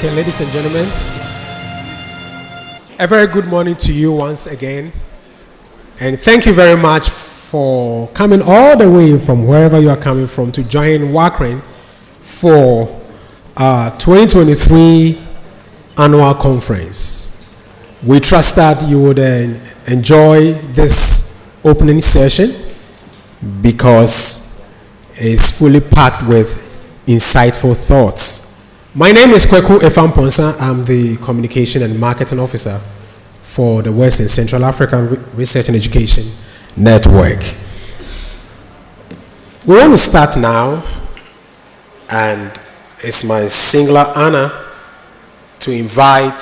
Okay, ladies and gentlemen, a very good morning to you once again. And thank you very much for coming all the way from wherever you are coming from to join WACREN for 2023 annual conference. We trust that you would enjoy this opening session because it's fully packed with insightful thoughts. My name is Kweku Efamponsa. I'm the Communication and Marketing Officer for the West and Central African Research and Education Network. We want to start now, and it's my singular honor to invite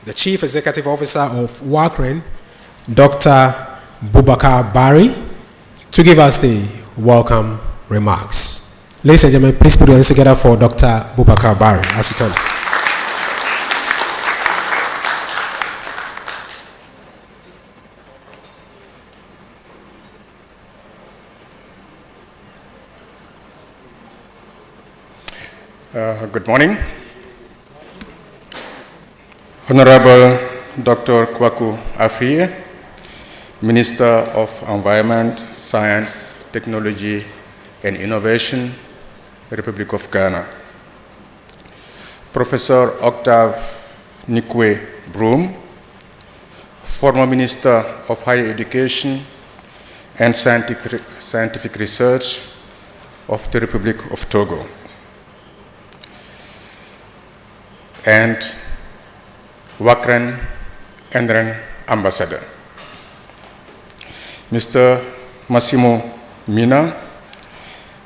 the Chief Executive Officer of WACREN, Dr. Boubacar Barry, to give us the welcome remarks. Ladies and gentlemen, please put your hands together for Dr. Boubacar Barry as he comes. Good morning. Honorable Dr. Kwaku Afriye, Minister of Environment, Science, Technology and Innovation, Republic of Ghana. Professor Octave Nikwe Broom, former Minister of Higher Education and Scientific Research of the Republic of Togo. And WACREN Endren Ambassador. Mr. Massimo Mina,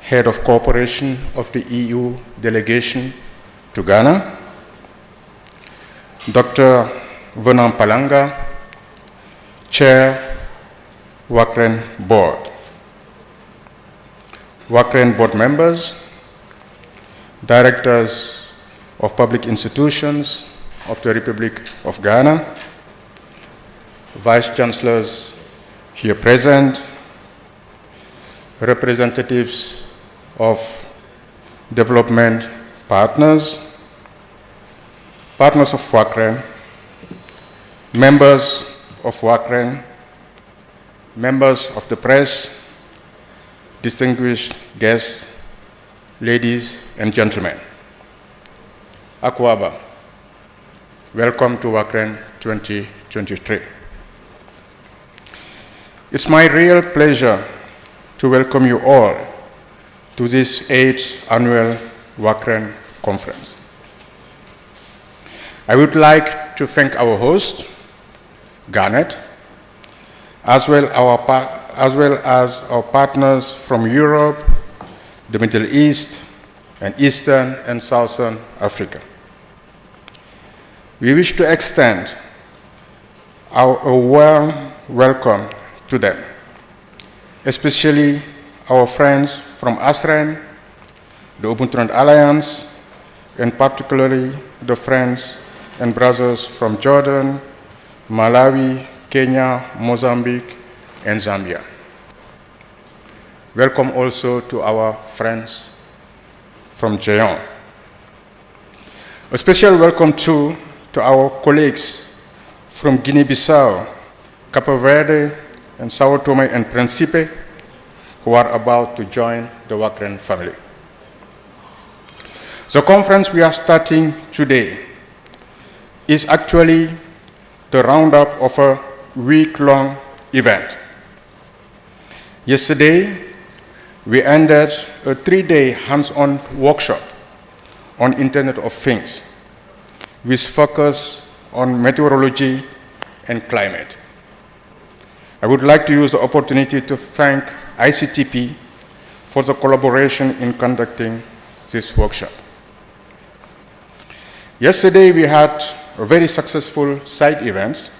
Head of Cooperation of the EU Delegation to Ghana. Dr. Vernon Palanga, Chair, WACREN Board. WACREN Board members, Directors of Public Institutions of the Republic of Ghana, Vice Chancellors here present, representatives of development partners, partners of WACREN, members of WACREN, members of the press, distinguished guests, ladies and gentlemen. Akwaba, welcome to WACREN 2023. It's my real pleasure to welcome you all to this 8th annual WACREN conference. I would like to thank our host, Garnet, as well as our partners from Europe, the Middle East, and Eastern and Southern Africa. We wish to extend a warm welcome to them, especially our friends from WACREN, the Ubuntu Alliance, and particularly the friends and brothers from Jordan, Malawi, Kenya, Mozambique, and Zambia. Welcome also to our friends from Jeon. A special welcome too to our colleagues from Guinea-Bissau, Cape Verde, and Sao Tome and Principe, who are about to join the WACREN family. The conference we are starting today is actually the roundup of a week-long event. Yesterday, we ended a 3-day hands-on workshop on Internet of Things, with focus on meteorology and climate. I would like to use the opportunity to thank ICTP for the collaboration in conducting this workshop. Yesterday, we had a very successful side events,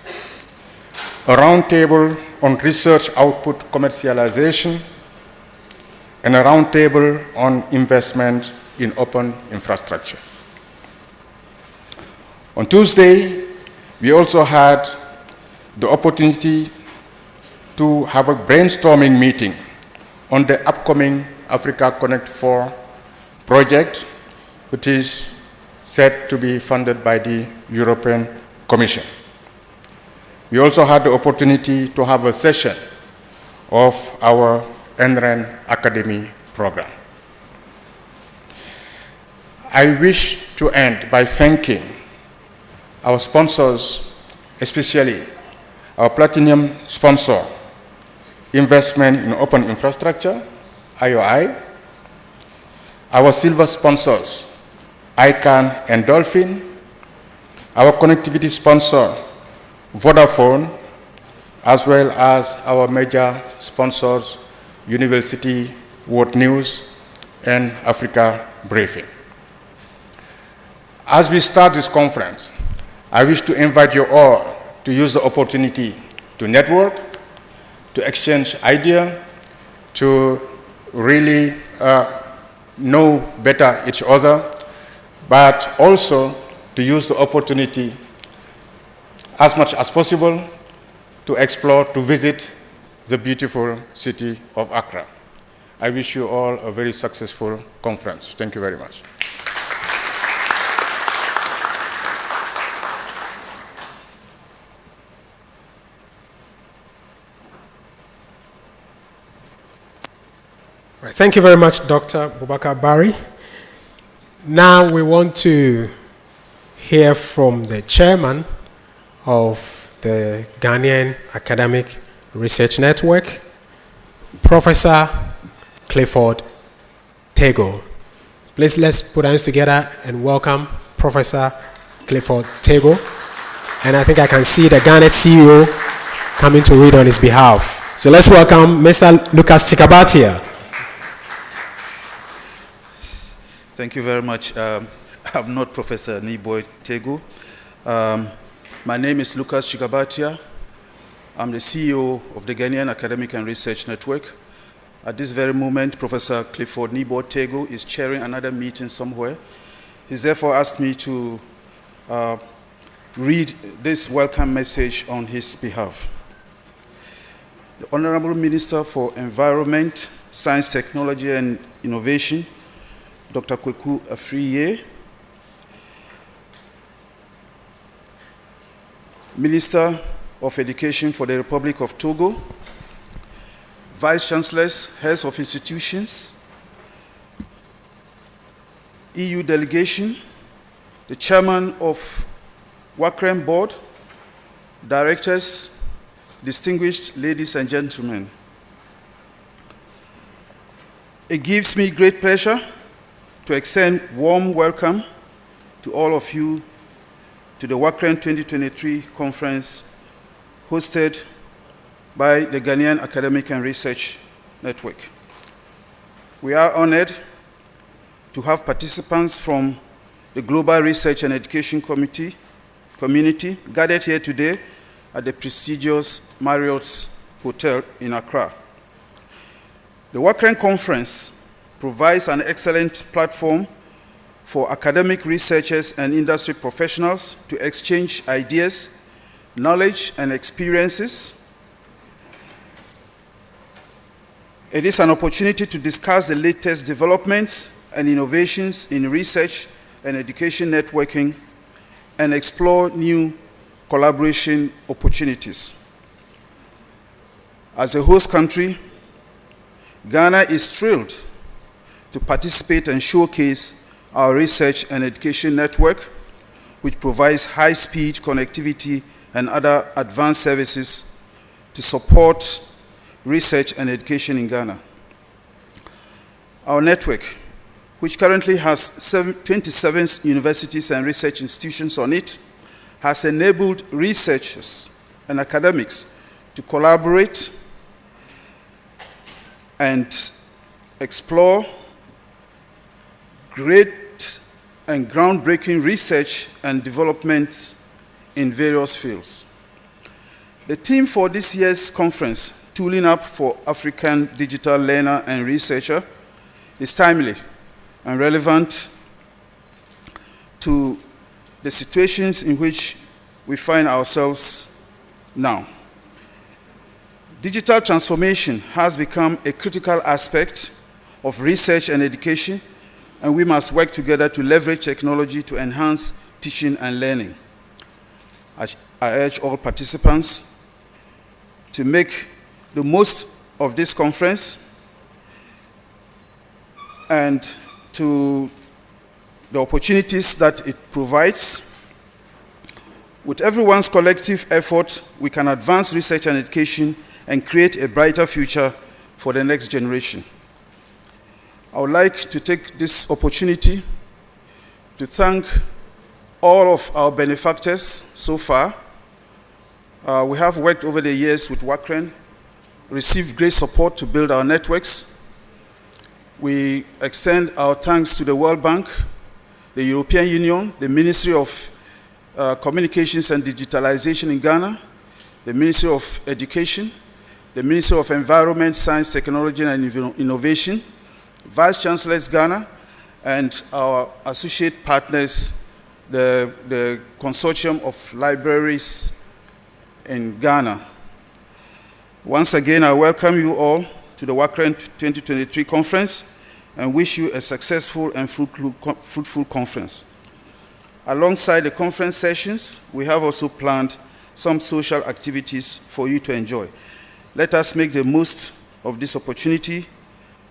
a roundtable on research output commercialization, and a roundtable on investment in open infrastructure. On Tuesday, we also had the opportunity to have a brainstorming meeting on the upcoming Africa Connect 4 project, which is said to be funded by the European Commission. We also had the opportunity to have a session of our NREN Academy program. I wish to end by thanking our sponsors, especially our platinum sponsor, Investment in Open Infrastructure, IOI, our silver sponsors, ICANN and Dolphin, our connectivity sponsor, Vodafone, as well as our major sponsors, University World News and Africa Briefing. As we start this conference, I wish to invite you all to use the opportunity to network, to exchange ideas, to really know better each other, but also to use the opportunity as much as possible to explore, to visit the beautiful city of Accra. I wish you all a very successful conference. Thank you very much. Right, thank you very much, Dr. Boubacar Barry. Now we want to hear from the chairman of the Ghanaian Academic Research Network, Professor Clifford Tego. Please let's put hands together and welcome Professor Clifford Tego. And I think I can see the Ghana CEO coming to read on his behalf. So let's welcome Mr. Lucas Chikabatia. Thank you very much. I'm not Professor Niboy Tego. My name is Lucas Chikabatia. I'm the CEO of the Ghanaian Academic and Research Network. At this very moment, Professor Clifford Niboy Tego is chairing another meeting somewhere. He's therefore asked me to read this welcome message on his behalf. The Honorable Minister for Environment, Science, Technology and Innovation, Dr. Kweku Afriye, Minister of Education for the Republic of Togo, Vice Chancellors, Heads of Institutions, EU Delegation, the Chairman of WACREN Board, Directors, distinguished ladies and gentlemen. It gives me great pleasure to extend warm welcome to all of you to the WACREN 2023 conference hosted by the Ghanaian Academic and Research Network. We are honored to have participants from the Global Research and Education community gathered here today at the prestigious Marriott's Hotel in Accra. The WACREN conference provides an excellent platform for academic researchers and industry professionals to exchange ideas, knowledge, and experiences. It is an opportunity to discuss the latest developments and innovations in research and education networking and explore new collaboration opportunities. As a host country, Ghana is thrilled to participate and showcase our research and education network, which provides high-speed connectivity and other advanced services to support research and education in Ghana. Our network, which currently has 27 universities and research institutions on it, has enabled researchers and academics to collaborate and explore great and groundbreaking research and development in various fields. The theme for this year's conference, Tooling Up for African Digital Learner and Researcher, is timely and relevant to the situations in which we find ourselves now. Digital transformation has become a critical aspect of research and education, and we must work together to leverage technology to enhance teaching and learning. I urge all participants to make the most of this conference and to the opportunities that it provides. With everyone's collective effort, we can advance research and education and create a brighter future for the next generation. I would like to take this opportunity to thank all of our benefactors so far. We have worked over the years with WACREN, received great support to build our networks. We extend our thanks to the World Bank, the European Union, the Ministry of Communications and Digitalization in Ghana, the Ministry of Education, the Ministry of Environment, Science, Technology and Innovation, Vice Chancellors Ghana, and our associate partners, the Consortium of Libraries in Ghana. Once again, I welcome you all to the WACREN 2023 conference and wish you a successful and fruitful conference. Alongside the conference sessions, we have also planned some social activities for you to enjoy. Let us make the most of this opportunity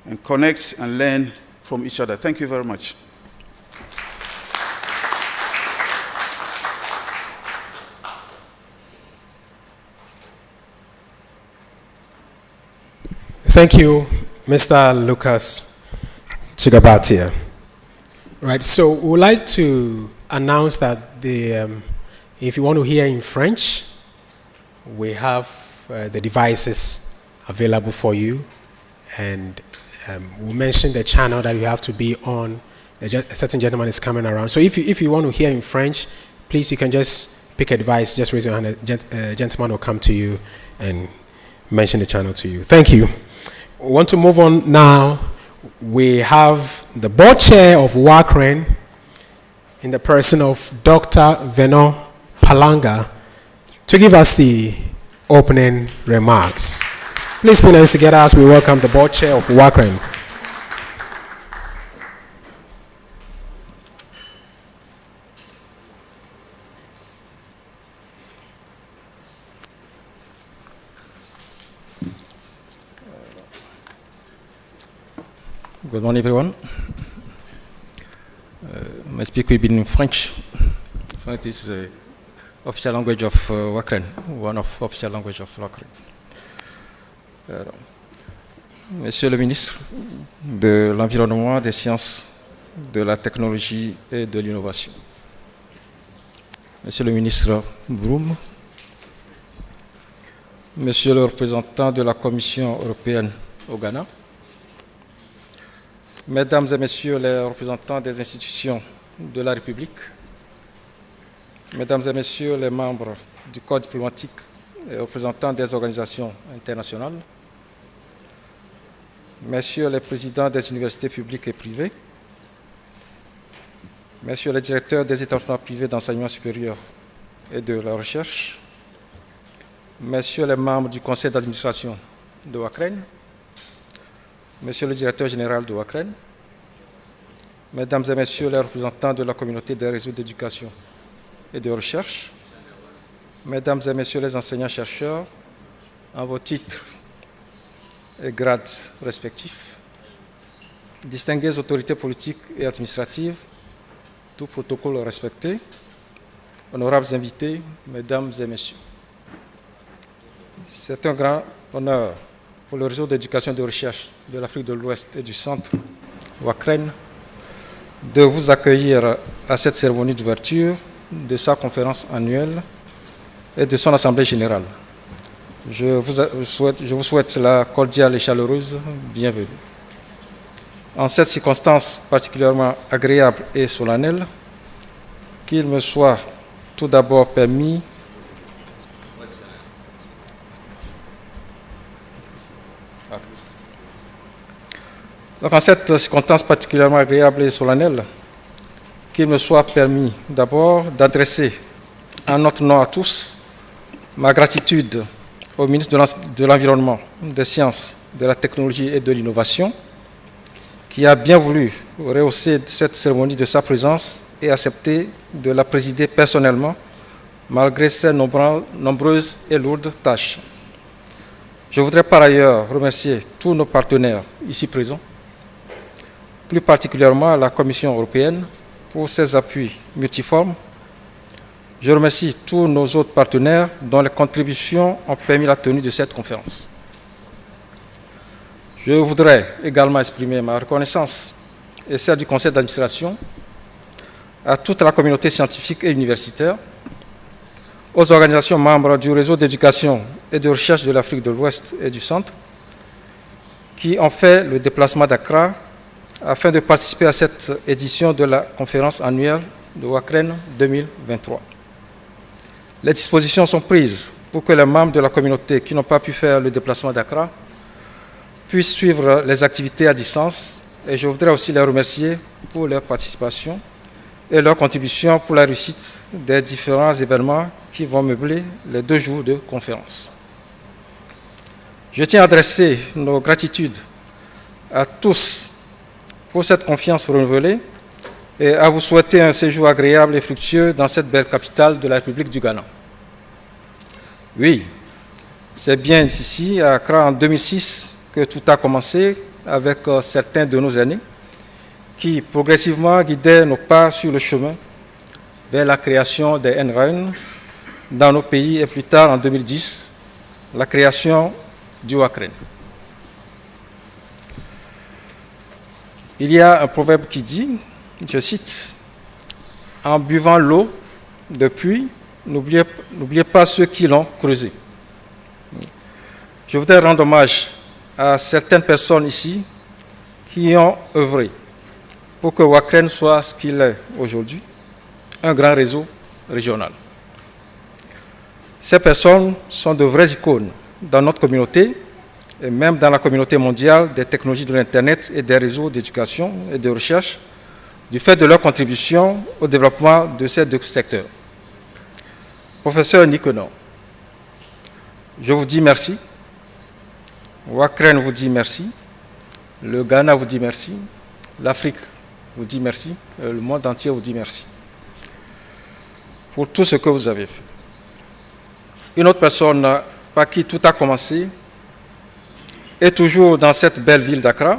and connect and learn from each other. Thank you very much. Thank you, Mr. Lucas Chigabatia. Right, so we would like to announce that if you want to hear in French, we have the devices available for you, and we'll mention the channel that you have to be on. A certain gentleman is coming around. So if you want to hear in French, please, you can just pick a device, just raise your hand, a gentleman will come to you and mention the channel to you. Thank you. We want to move on now. We have the board chair of WACREN in the person of Dr. Veno Palanga to give us the opening remarks. Please put hands together as we welcome the board chair of WACREN. Good morning, everyone. My speak will be in French. French is the official language of WACREN, one of official language of WACREN. Monsieur le ministre de l'Environnement, des Sciences, de la Technologie et de l'Innovation. Monsieur le ministre Broom, Monsieur le représentant de la Commission européenne au Ghana, Mesdames et Messieurs les représentants des institutions de la République, Mesdames et Messieurs les membres du corps diplomatique et représentants des organisations internationales, Messieurs les présidents des universités publiques et privées, Messieurs les directeurs des établissements privés d'enseignement supérieur et de la recherche, Messieurs les membres du conseil d'administration de WACREN, Monsieur le directeur général de WACREN, Mesdames et Messieurs les représentants de la communauté des réseaux d'éducation et de recherche, Mesdames et Messieurs les enseignants-chercheurs, en vos titres et grades respectifs, distinguées autorités politiques et administratives, tout protocole respecté, honorables invités, Mesdames et Messieurs. C'est un grand honneur pour le réseau d'éducation et de recherche de l'Afrique de l'Ouest et du Centre, WACREN, de vous accueillir à cette cérémonie d'ouverture de sa conférence annuelle et de son assemblée générale. Je vous souhaite la cordiale et chaleureuse bienvenue. En cette circonstance particulièrement agréable et solennelle, qu'il me soit tout d'abord permis Donc, en cette circonstance particulièrement agréable et solennelle, qu'il me soit permis d'abord d'adresser en notre nom à tous ma gratitude au ministre de l'Environnement, des Sciences, de la Technologie et de l'Innovation, qui a bien voulu rehausser cette cérémonie de sa présence et accepté de la présider personnellement, malgré ses nombreuses et lourdes tâches. Je voudrais par ailleurs remercier tous nos partenaires ici présents, plus particulièrement la Commission européenne pour ses appuis multiformes. Je remercie tous nos autres partenaires dont les contributions ont permis la tenue de cette conférence. Je voudrais également exprimer ma reconnaissance et celle du conseil d'administration à toute la communauté scientifique et universitaire, aux organisations membres du réseau d'éducation et de recherche de l'Afrique de l'Ouest et du Centre, qui ont fait le déplacement d'Accra afin de participer à cette édition de la conférence annuelle de WACREN 2023. Les dispositions sont prises pour que les membres de la communauté qui n'ont pas pu faire le déplacement d'Accra puissent suivre les activités à distance, et je voudrais aussi les remercier pour leur participation et leur contribution pour la réussite des différents événements qui vont meubler les 2 jours de conférence. Je tiens à adresser nos gratitudes à tous pour cette confiance renouvelée et à vous souhaiter un séjour agréable et fructueux dans cette belle capitale de la République du Ghana. Oui, c'est bien ici, à Accra, en 2006, que tout a commencé avec certains de nos aînés qui progressivement guidaient nos pas sur le chemin vers la création des WACREN dans nos pays et plus tard, en 2010, la création du WACREN. Il y a un proverbe qui dit, je cite, « En buvant l'eau de pluie, n'oubliez pas ceux qui l'ont creusée. » Je voudrais rendre hommage à certaines personnes ici qui ont œuvré pour que WACREN soit ce qu'il est aujourd'hui, un grand réseau régional. Ces personnes sont de vraies icônes dans notre communauté et même dans la communauté mondiale des technologies de l'Internet et des réseaux d'éducation et de recherche du fait de leur contribution au développement de ces 2 secteurs. Professeur Nikono, je vous dis merci. WACREN vous dit merci. Le Ghana vous dit merci. L'Afrique vous dit merci. Le monde entier vous dit merci pour tout ce que vous avez fait. Une autre personne par qui tout a commencé est toujours dans cette belle ville d'Accra.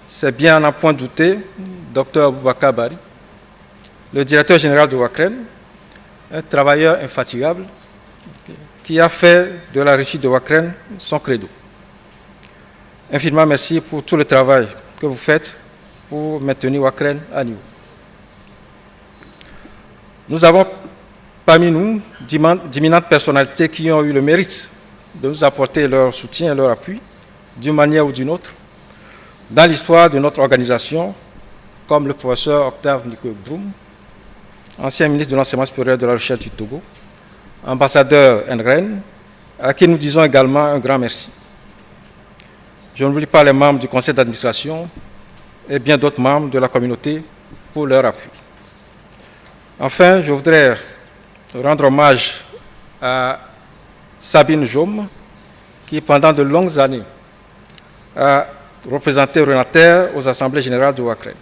C'est bien à n'en point douter, Dr Aboubacar Bari, le directeur général de WACREN, un travailleur infatigable qui a fait de la réussite de WACREN son credo. Infiniment merci pour tout le travail que vous faites pour maintenir WACREN à niveau. Nous avons parmi nous d'imminentes personnalités qui ont eu le mérite de nous apporter leur soutien et leur appui, d'une manière ou d'une autre, dans l'histoire de notre organisation, comme le professeur Octave Nico-Broum, ancien ministre de l'Enseignement supérieur de la Recherche du Togo, ambassadeur WACREN, à qui nous disons également un grand merci. Je n'oublie pas les membres du conseil d'administration et bien d'autres membres de la communauté pour leur appui. Enfin, je voudrais rendre hommage à Sabine Jaume, qui pendant de longues années a représenté Renater aux assemblées générales de WACREN.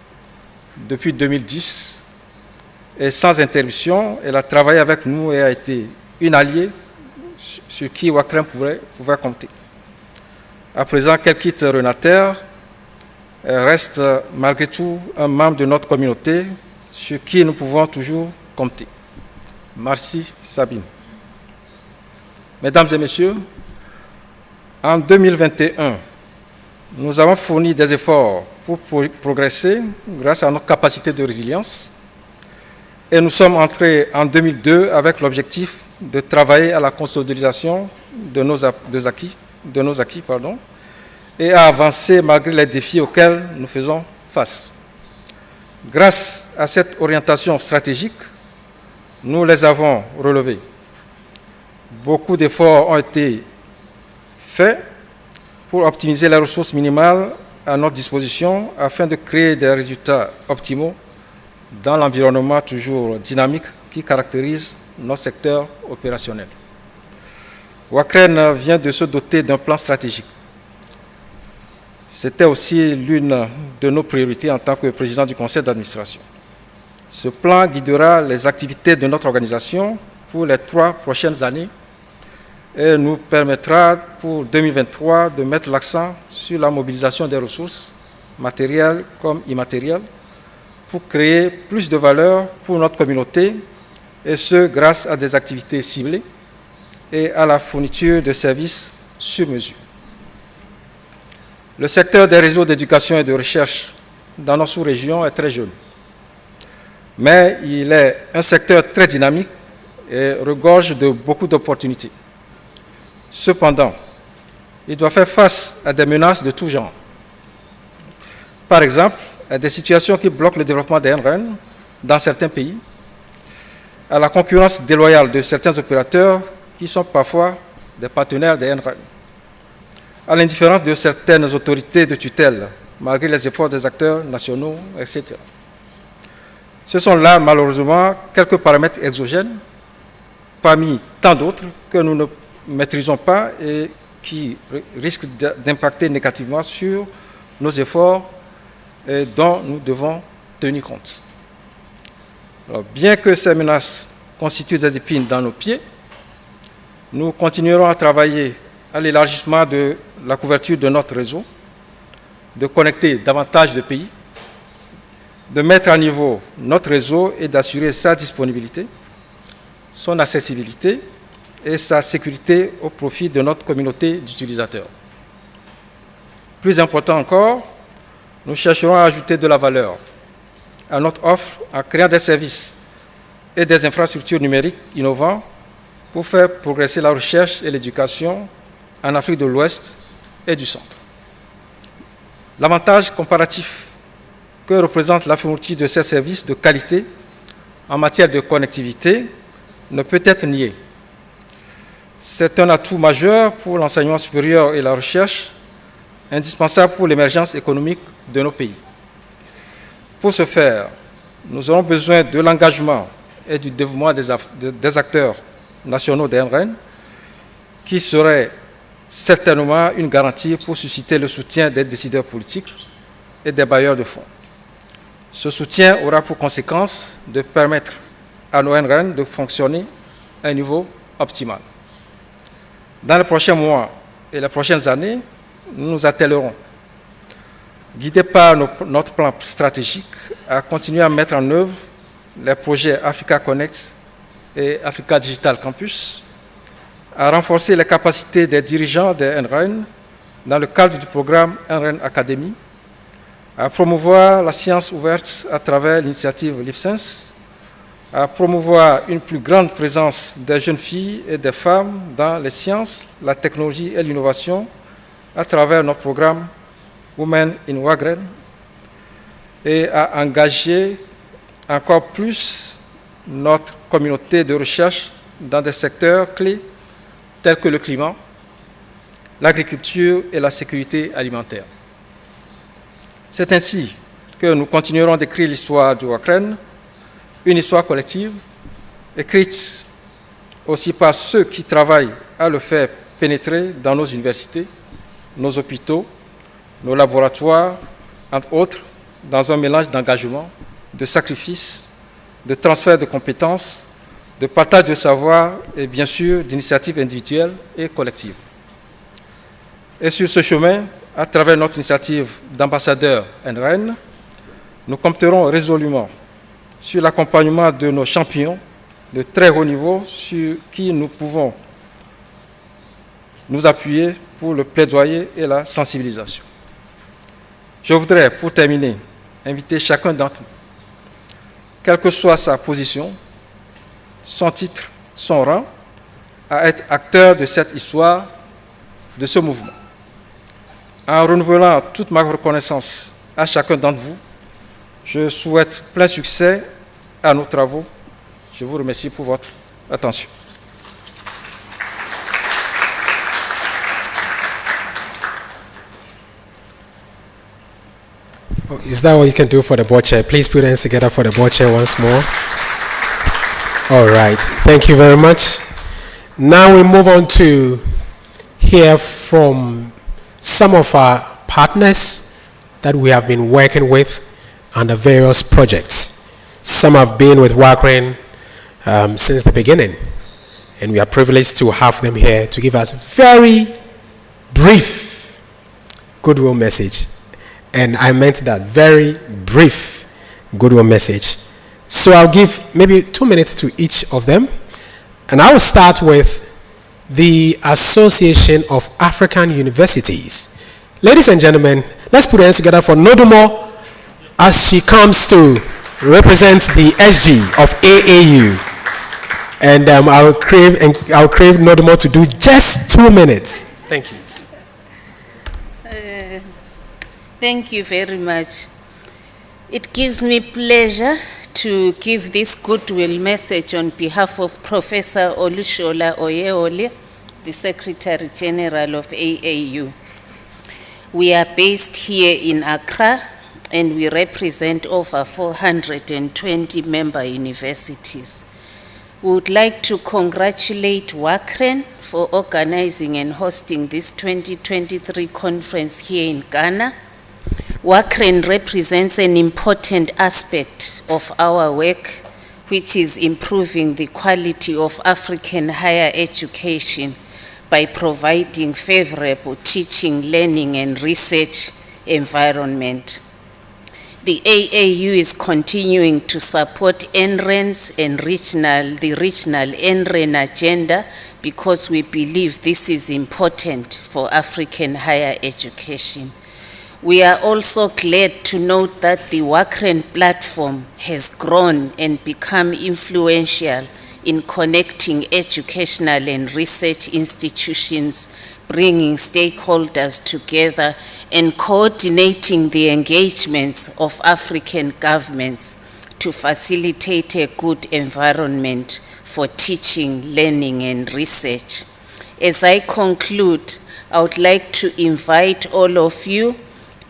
Depuis 2010, et sans interruption, elle a travaillé avec nous et a été une alliée sur qui WACREN pouvait compter. À présent qu'elle quitte Renater, elle reste malgré tout un membre de notre communauté sur qui nous pouvons toujours compter. Merci Sabine. Mesdames et messieurs, en 2021, nous avons fourni des efforts pour progresser grâce à notre capacité de résilience et nous sommes entrés en 2002 avec l'objectif de travailler à la consolidation de nos acquis, et à avancer malgré les défis auxquels nous faisons face. Grâce à cette orientation stratégique, nous les avons relevés. Beaucoup d'efforts ont été faits pour optimiser les ressources minimales à notre disposition afin de créer des résultats optimaux dans l'environnement toujours dynamique qui caractérise notre secteur opérationnel. WACREN vient de se doter d'un plan stratégique. C'était aussi l'une de nos priorités en tant que président du conseil d'administration. Ce plan guidera les activités de notre organisation pour les 3 prochaines années et nous permettra pour 2023 de mettre l'accent sur la mobilisation des ressources, matérielles comme immatérielles, pour créer plus de valeur pour notre communauté, et ce grâce à des activités ciblées et à la fourniture de services sur mesure. Le secteur des réseaux d'éducation et de recherche dans nos sous-régions est très jeune, mais il est un secteur très dynamique et regorge de beaucoup d'opportunités. Cependant, il doit faire face à des menaces de tout genre. Par exemple, à des situations qui bloquent le développement des NRN dans certains pays, à la concurrence déloyale de certains opérateurs qui sont parfois des partenaires des NRN, à l'indifférence de certaines autorités de tutelle, malgré les efforts des acteurs nationaux, etc. Ce sont là, malheureusement, quelques paramètres exogènes, parmi tant d'autres que nous ne maîtrisons pas et qui risquent d'impacter négativement sur nos efforts et dont nous devons tenir compte. Alors, bien que ces menaces constituent des épines dans nos pieds, nous continuerons à travailler à l'élargissement de la couverture de notre réseau, de connecter davantage de pays, de mettre à niveau notre réseau et d'assurer sa disponibilité, son accessibilité et sa sécurité au profit de notre communauté d'utilisateurs. Plus important encore, nous chercherons à ajouter de la valeur à notre offre en créant des services et des infrastructures numériques innovants pour faire progresser la recherche et l'éducation en Afrique de l'Ouest et du Centre. L'avantage comparatif que représente la fourniture de ces services de qualité en matière de connectivité ne peut être nié. C'est un atout majeur pour l'enseignement supérieur et la recherche, indispensable pour l'émergence économique de nos pays. Pour ce faire, nous aurons besoin de l'engagement et du dévouement des acteurs nationaux des NRN, qui serait certainement une garantie pour susciter le soutien des décideurs politiques et des bailleurs de fonds. Ce soutien aura pour conséquence de permettre à nos NRN de fonctionner à un niveau optimal. Dans les prochains mois et les prochaines années, nous nous attellerons, guidés par notre plan stratégique, à continuer à mettre en œuvre les projets Africa Connect et Africa Digital Campus, à renforcer les capacités des dirigeants des NRN dans le cadre du programme NRN Academy, à promouvoir la science ouverte à travers l'initiative LipSense, à promouvoir une plus grande présence des jeunes filles et des femmes dans les sciences, la technologie et l'innovation à travers notre programme Women in WACREN, et à engager encore plus notre communauté de recherche dans des secteurs clés tels que le climat, l'agriculture et la sécurité alimentaire. C'est ainsi que nous continuerons d'écrire l'histoire du WACREN, une histoire collective, écrite aussi par ceux qui travaillent à le faire pénétrer dans nos universités, nos hôpitaux, nos laboratoires, entre autres, dans un mélange d'engagement, de sacrifices, de transfert de compétences, de partage de savoir et bien sûr d'initiatives individuelles et collectives. Et sur ce chemin, à travers notre initiative d'ambassadeur NRN, nous compterons résolument sur l'accompagnement de nos champions de très haut niveau sur qui nous pouvons nous appuyer pour le plaidoyer et la sensibilisation. Je voudrais, pour terminer, inviter chacun d'entre nous, quelle que soit sa position, son titre, son rang, à être acteur de cette histoire, de ce mouvement. En renouvelant toute ma reconnaissance à chacun d'entre vous, je souhaite plein succès à nos travaux. Je vous remercie pour votre attention. Oh, is that what you can do for the board chair? Please put your hands together for the board chair once more. All right. Thank you very much. Now we move on to hear from some of our partners that we have been working with under various projects. Some have been with WACREN since the beginning, and we are privileged to have them here to give us very brief goodwill message. And I meant that, very brief goodwill message. So I'll give maybe 2 minutes to each of them. And I will start with the Association of African Universities. Ladies and gentlemen, let's put our hands together for Nodumo as she comes to represent the SG of AAU. And I'll crave Nodumo to do just 2 minutes. Thank you. Thank you very much. It gives me pleasure to give this goodwill message on behalf of Professor Olushola Oyeole, the Secretary General of AAU. We are based here in Accra, and we represent over 420 member universities. We would like to congratulate WACREN for organizing and hosting this 2023 conference here in Ghana. WACREN represents an important aspect of our work, which is improving the quality of African higher education by providing favorable teaching, learning, and research environment. The AAU is continuing to support NREN's and the regional NREN agenda because we believe this is important for African higher education. We are also glad to note that the WACREN platform has grown and become influential in connecting educational and research institutions, bringing stakeholders together and coordinating the engagements of African governments to facilitate a good environment for teaching, learning, and research. As I conclude, I would like to invite all of you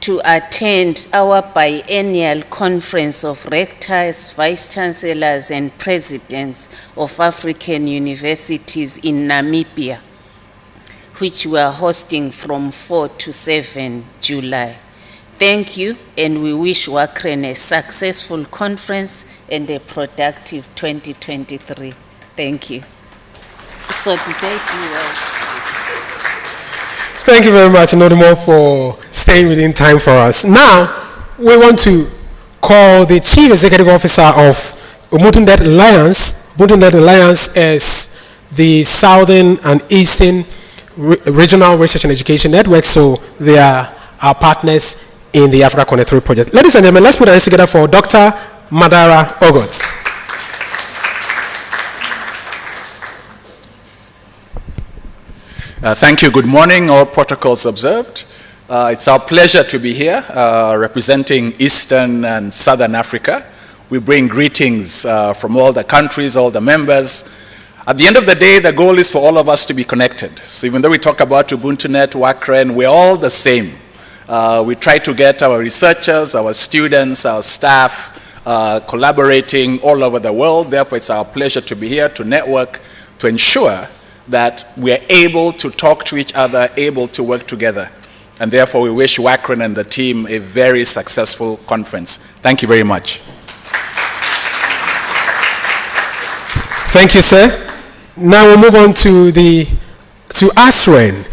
to attend our biennial conference of rectors, vice chancellors, and presidents of African universities in Namibia, which we are hosting from 4 to 7 July. Thank you, and we wish WACREN a successful conference and a productive 2023. Thank you. So today you are. Thank you very much, Nodumo, for staying within time for us. Now, we want to call the Chief Executive Officer of Umutundet Alliance. Umutundet Alliance is the Southern and Eastern Regional Research and Education Network, so they are our partners in the Africa Connect 3 project. Ladies and gentlemen, let's put our hands together for Dr. Madara Ogot. Thank you. Good morning. All protocols observed. It's our pleasure to be here representing Eastern and Southern Africa. We bring greetings from all the countries, all the members. At the end of the day, the goal is for all of us to be connected. So even though we talk about UbuntuNet, WACREN, we're all the same. We try to get our researchers, our students, our staff collaborating all over the world. Therefore, it's our pleasure to be here to network, to ensure that we are able to talk to each other, able to work together. And therefore, we wish WACREN and the team a very successful conference. Thank you very much. Thank you, sir. Now we'll move on to ASREN.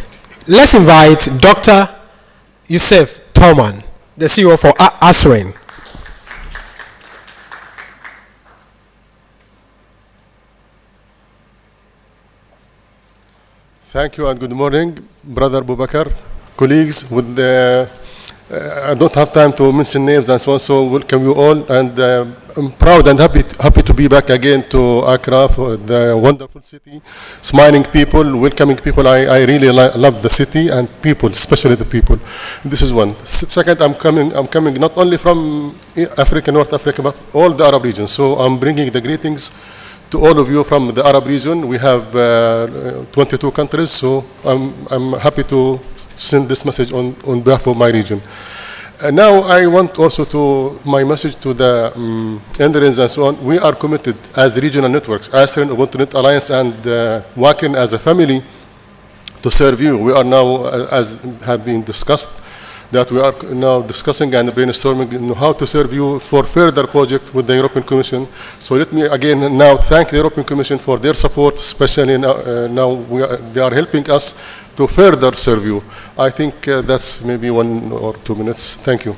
Let's invite Dr. Yusuf Tolman, the CEO for ASREN. Thank you and good morning, Brother Boubacar, colleagues. I don't have time to mention names and so on, so welcome you all. And I'm proud and happy to be back again to Accra, for the wonderful city, smiling people, welcoming people. I really love the city and people, especially the people. This is one. Second, I'm coming not only from Africa, North Africa, but all the Arab region. So I'm bringing the greetings to all of you from the Arab region. We have 22 countries, so I'm happy to send this message on behalf of my region. Now I want also my message to the NRENs and so on. We are committed as regional networks, ASREN, UbuntuNet Alliance, and WACREN as a family to serve you. We are now, as have been discussed, that we are now discussing and brainstorming how to serve you for further project with the European Commission. So let me again now thank the European Commission for their support, especially now, they are helping us to further serve you. I think that's maybe 1 or 2 minutes. Thank you.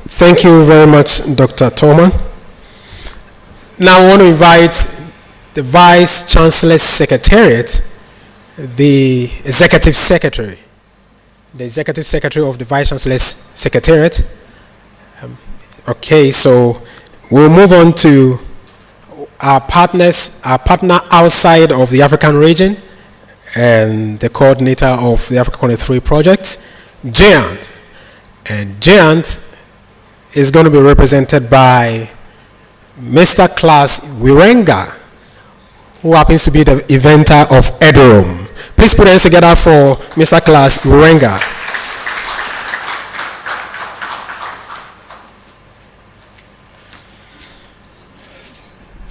Thank you very much, Dr. Thoma. Now I want to invite the Vice Chancellor's Secretariat, the Executive Secretary of the Vice Chancellor's Secretariat. Okay, so we'll move on to our partner outside of the African region and the coordinator of the Africa 23 project, Giant. And Giant is going to be represented by Mr. Klaas Wirenga, who happens to be the inventor of Eduroam. Please put hands together for Mr. Klaas Wirenga.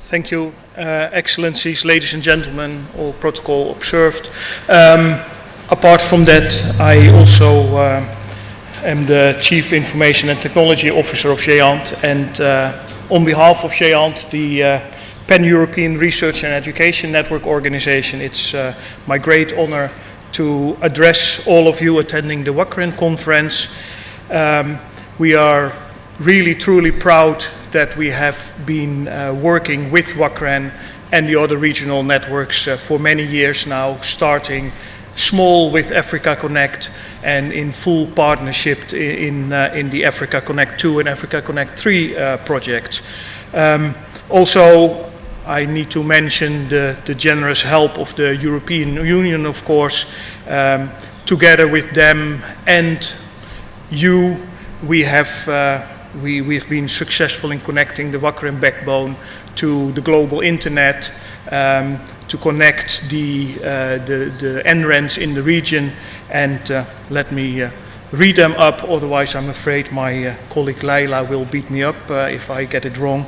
Thank you, Excellencies, ladies and gentlemen, all protocol observed. Apart from that, I also am the Chief Information and Technology Officer of GEANT, and on behalf of GEANT, the Pan-European Research and Education Network Organization, it's my great honor to address all of you attending the WACREN conference. We are really truly proud that we have been working with WACREN and the other regional networks for many years now, starting small with Africa Connect and in full partnership in the Africa Connect 2 and Africa Connect 3 projects. Also, I need to mention the generous help of the European Union, of course. Together with them and you, we've been successful in connecting the WACREN backbone to the global internet, to connect the NRENs in the region, and let me read them up, otherwise I'm afraid my colleague Leila will beat me up if I get it wrong.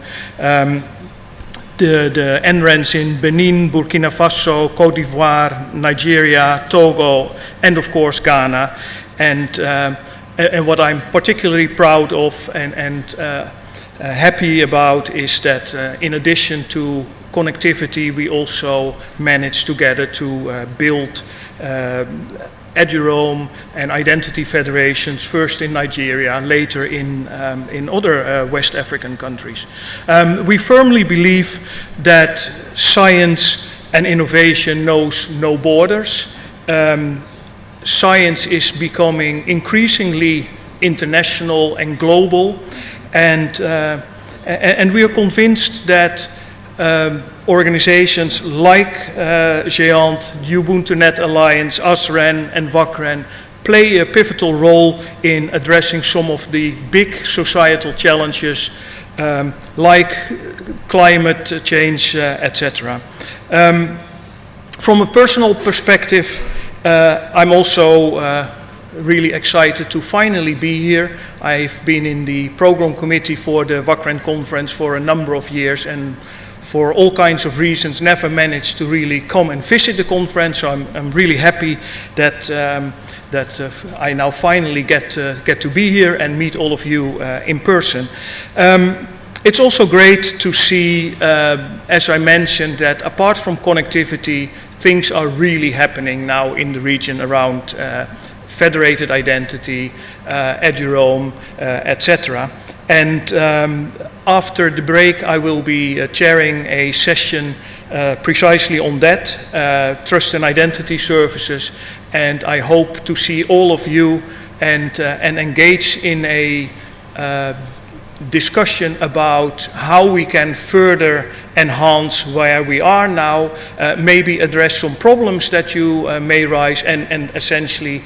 The NRENs in Benin, Burkina Faso, Côte d'Ivoire, Nigeria, Togo, and of course Ghana. And what I'm particularly proud of and happy about is that in addition to connectivity, we also managed together to build Eduroam and identity federations, first in Nigeria, later in other West African countries. We firmly believe that science and innovation knows no borders. Science is becoming increasingly international and global, and we are convinced that organizations like GEANT, Ubuntu Net Alliance, ASREN and WACREN play a pivotal role in addressing some of the big societal challenges like climate change, etc. From a personal perspective, I'm also really excited to finally be here. I've been in the program committee for the WACREN conference for a number of years, and for all kinds of reasons never managed to really come and visit the conference. So I'm really happy that I now finally get to be here and meet all of you in person. It's also great to see, as I mentioned, that apart from connectivity, things are really happening now in the region around federated identity, Eduroam, etc. And after the break, I will be chairing a session precisely on that, trust and identity services, and I hope to see all of you and engage in a discussion about how we can further enhance where we are now, maybe address some problems that you may rise, and essentially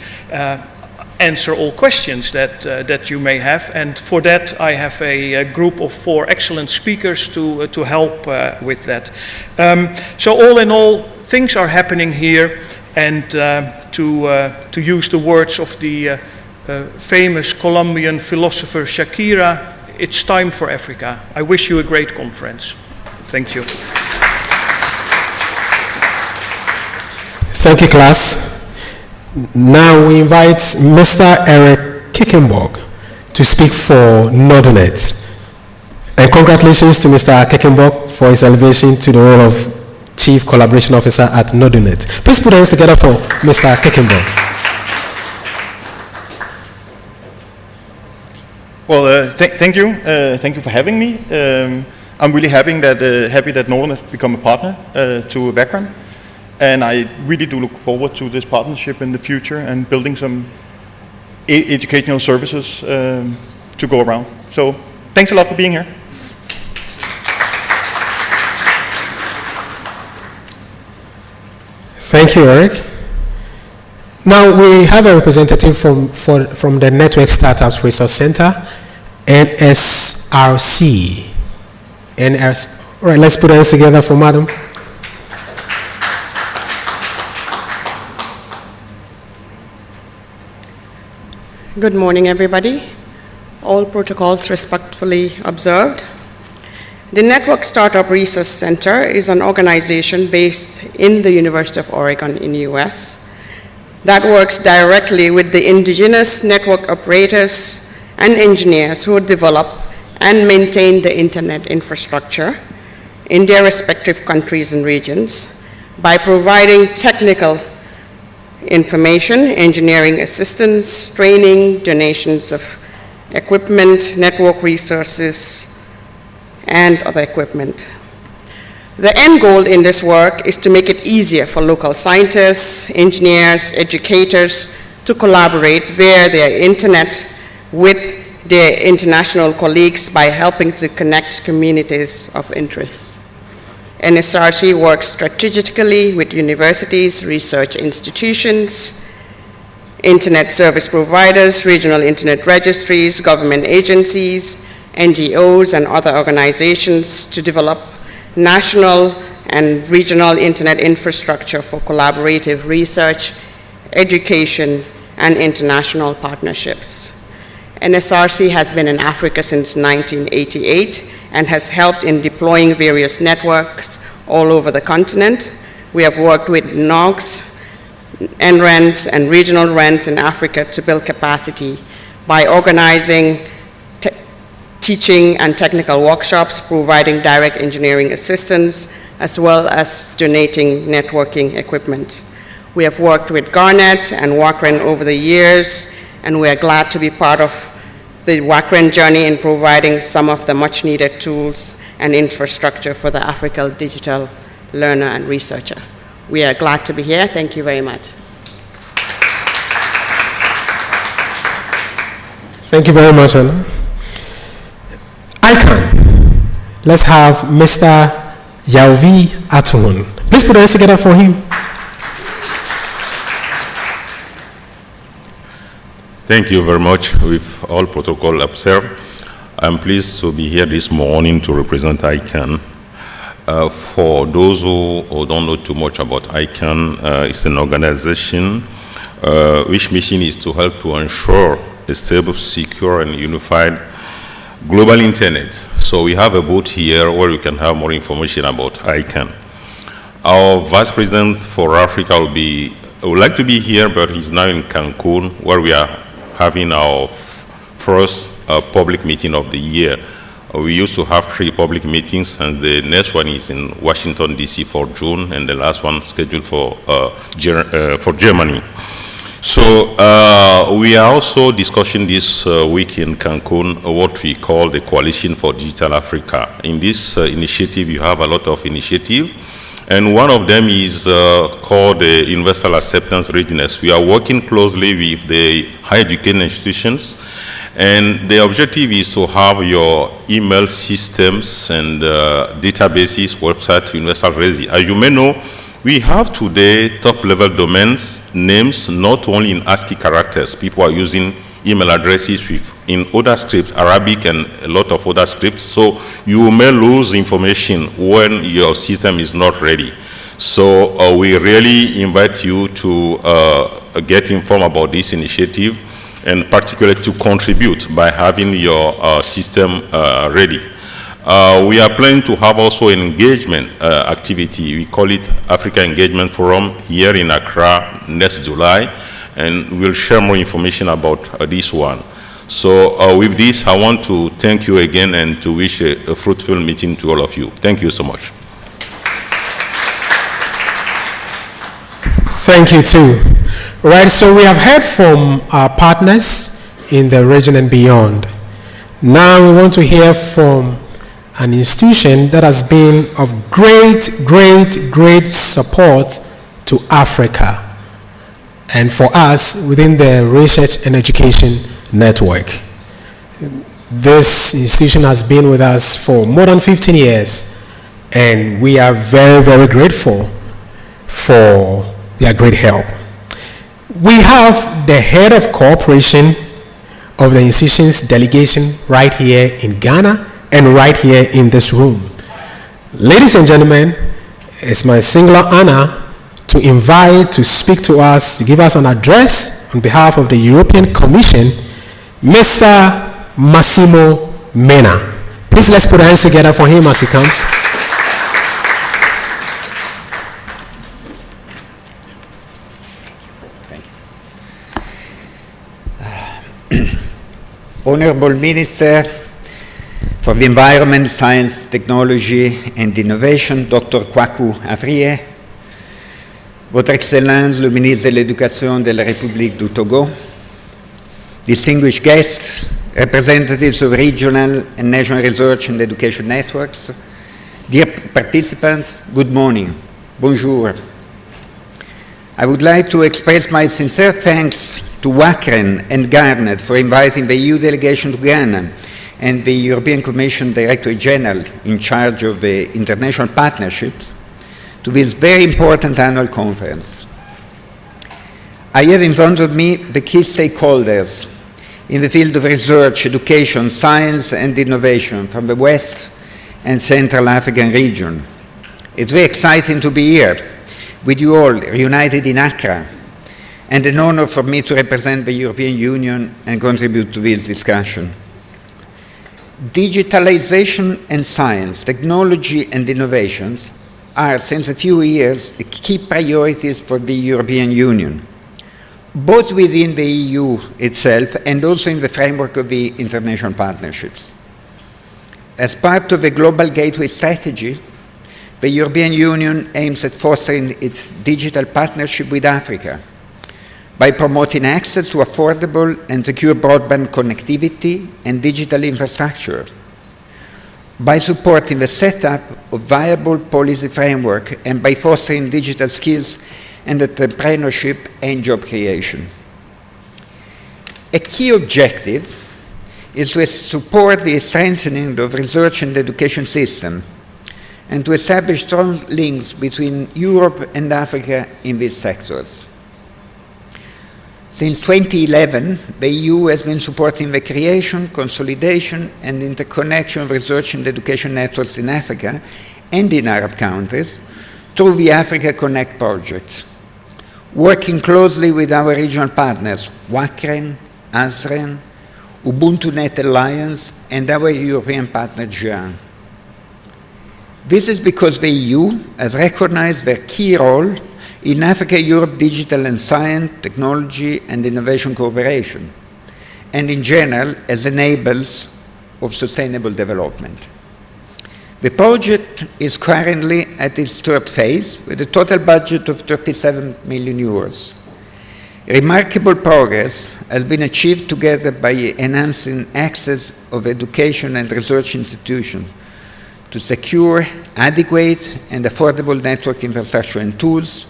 answer all questions that you may have. And for that, I have a group of 4 excellent speakers to help with that. So all in all, things are happening here, and to use the words of the famous Colombian philosopher Shakira, it's time for Africa. I wish you a great conference. Thank you. Thank you, class. Now we invite Mr. Eric Kickenborg to speak for Nordonet. And congratulations to Mr. Kickenborg for his elevation to the role of Chief Collaboration Officer at Nordonet. Please put your hands together for Mr. Kickenborg. Well, thank you. Thank you for having me. I'm really happy that Nordonet become a partner to WACREN. And I really do look forward to this partnership in the future and building some educational services to go around. So thanks a lot for being here. Thank you, Eric. Now we have a representative from the Network Startups Resource Center, NSRC. All right, let's put our hands together for Madam. Good morning, everybody. All protocols respectfully observed. The Network Startup Resource Center is an organization based in the University of Oregon in the US that works directly with the indigenous network operators and engineers who develop and maintain the internet infrastructure in their respective countries and regions by providing technical information, engineering assistance, training, donations of equipment, network resources, and other equipment. The end goal in this work is to make it easier for local scientists, engineers, educators to collaborate via their internet with their international colleagues by helping to connect communities of interest. NSRC works strategically with universities, research institutions, internet service providers, regional internet registries, government agencies, NGOs, and other organizations to develop national and regional internet infrastructure for collaborative research, education, and international partnerships. NSRC has been in Africa since 1988 and has helped in deploying various networks all over the continent. We have worked with NOGs, NRENs, and regional RENs in Africa to build capacity by organizing teaching and technical workshops, providing direct engineering assistance, as well as donating networking equipment. We have worked with Garnet and WACREN over the years, and we are glad to be part of the WACREN journey in providing some of the much needed tools and infrastructure for the African digital learner and researcher. We are glad to be here. Thank you very much. Thank you very much, Anna. ICANN. Let's have Mr. Yauvi Atumun. Please put your hands together for him. Thank you very much. With all protocol observed, I'm pleased to be here this morning to represent ICANN. For those who don't know too much about ICANN, it's an organization which mission is to help to ensure a stable, secure, and unified global internet. So we have a booth here where you can have more information about ICANN. Our Vice President for Africa would like to be here, but he's now in Cancun, where we are having our first public meeting of the year. We used to have 3 public meetings, and the next one is in Washington, D.C. for June, and the last one scheduled for Germany. So we are also discussing this week in Cancun what we call the Coalition for Digital Africa. In this initiative, you have a lot of initiatives, and one of them is called the Universal Acceptance Readiness. We are working closely with the higher education institutions, and the objective is to have your email systems and databases, website, universal ready. As you may know, we have today top-level domains names not only in ASCII characters. People are using email addresses in other scripts, Arabic and a lot of other scripts. So you may lose information when your system is not ready. So we really invite you to get informed about this initiative, and particularly to contribute by having your system ready. We are planning to have also an engagement activity. We call it Africa Engagement Forum here in Accra next July, and we'll share more information about this one. So with this, I want to thank you again and to wish a fruitful meeting to all of you. Thank you so much. Thank you too. Right, so we have heard from our partners in the region and beyond. Now we want to hear from an institution that has been of great support to Africa and for us within the Research and Education Network. This institution has been with us for more than 15 years, and we are very grateful for their great help. We have the head of cooperation of the institution's delegation right here in Ghana and right here in this room. Ladies and gentlemen, it's my singular honor to invite to speak to us, to give us an address on behalf of the European Commission, Mr. Massimo Mena. Please let's put our hands together for him as he comes. Honorable Minister for the Environment, Science, Technology and Innovation, Dr. Kwaku Avrie, Votre Excellence, le ministre de l'Éducation de la République du Togo, distinguished guests, representatives of regional and national research and education networks, dear participants, good morning, bonjour. I would like to express my sincere thanks to WACREN and Garnet for inviting the EU delegation to Ghana and the European Commission Director General in charge of the international partnerships to this very important annual conference. I have in front of me the key stakeholders in the field of research, education, science and innovation from the West and Central African region. It's very exciting to be here with you all reunited in Accra, and an honor for me to represent the European Union and contribute to this discussion. Digitalization and science, technology and innovations are, since a few years, key priorities for the European Union, both within the EU itself and also in the framework of the international partnerships. As part of the Global Gateway Strategy, the European Union aims at fostering its digital partnership with Africa by promoting access to affordable and secure broadband connectivity and digital infrastructure, by supporting the setup of viable policy framework, and by fostering digital skills and entrepreneurship and job creation. A key objective is to support the strengthening of research and education system and to establish strong links between Europe and Africa in these sectors. Since 2011, the EU has been supporting the creation, consolidation, and interconnection of research and education networks in Africa and in Arab countries through the Africa Connect project, working closely with our regional partners, WACREN, ASREN, Ubuntu Net Alliance, and our European partner, GEAN. This is because the EU has recognized their key role in Africa-Europe digital and science, technology and innovation cooperation, and in general as enablers of sustainable development. The project is currently at its third phase with a total budget of 37 million euros. Remarkable progress has been achieved together by enhancing access of education and research institutions to secure adequate and affordable network infrastructure and tools,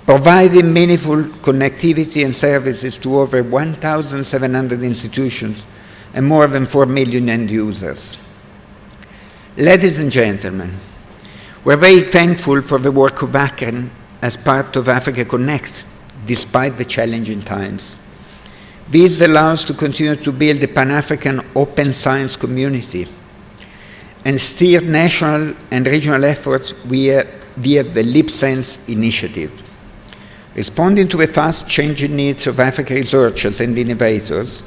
providing meaningful connectivity and services to over 1,700 institutions and more than 4 million end users. Ladies and gentlemen, we're very thankful for the work of WACREN as part of Africa Connect, despite the challenging times. This allows us to continue to build a Pan-African open science community and steer national and regional efforts via the LeapSense initiative. Responding to the fast-changing needs of African researchers and innovators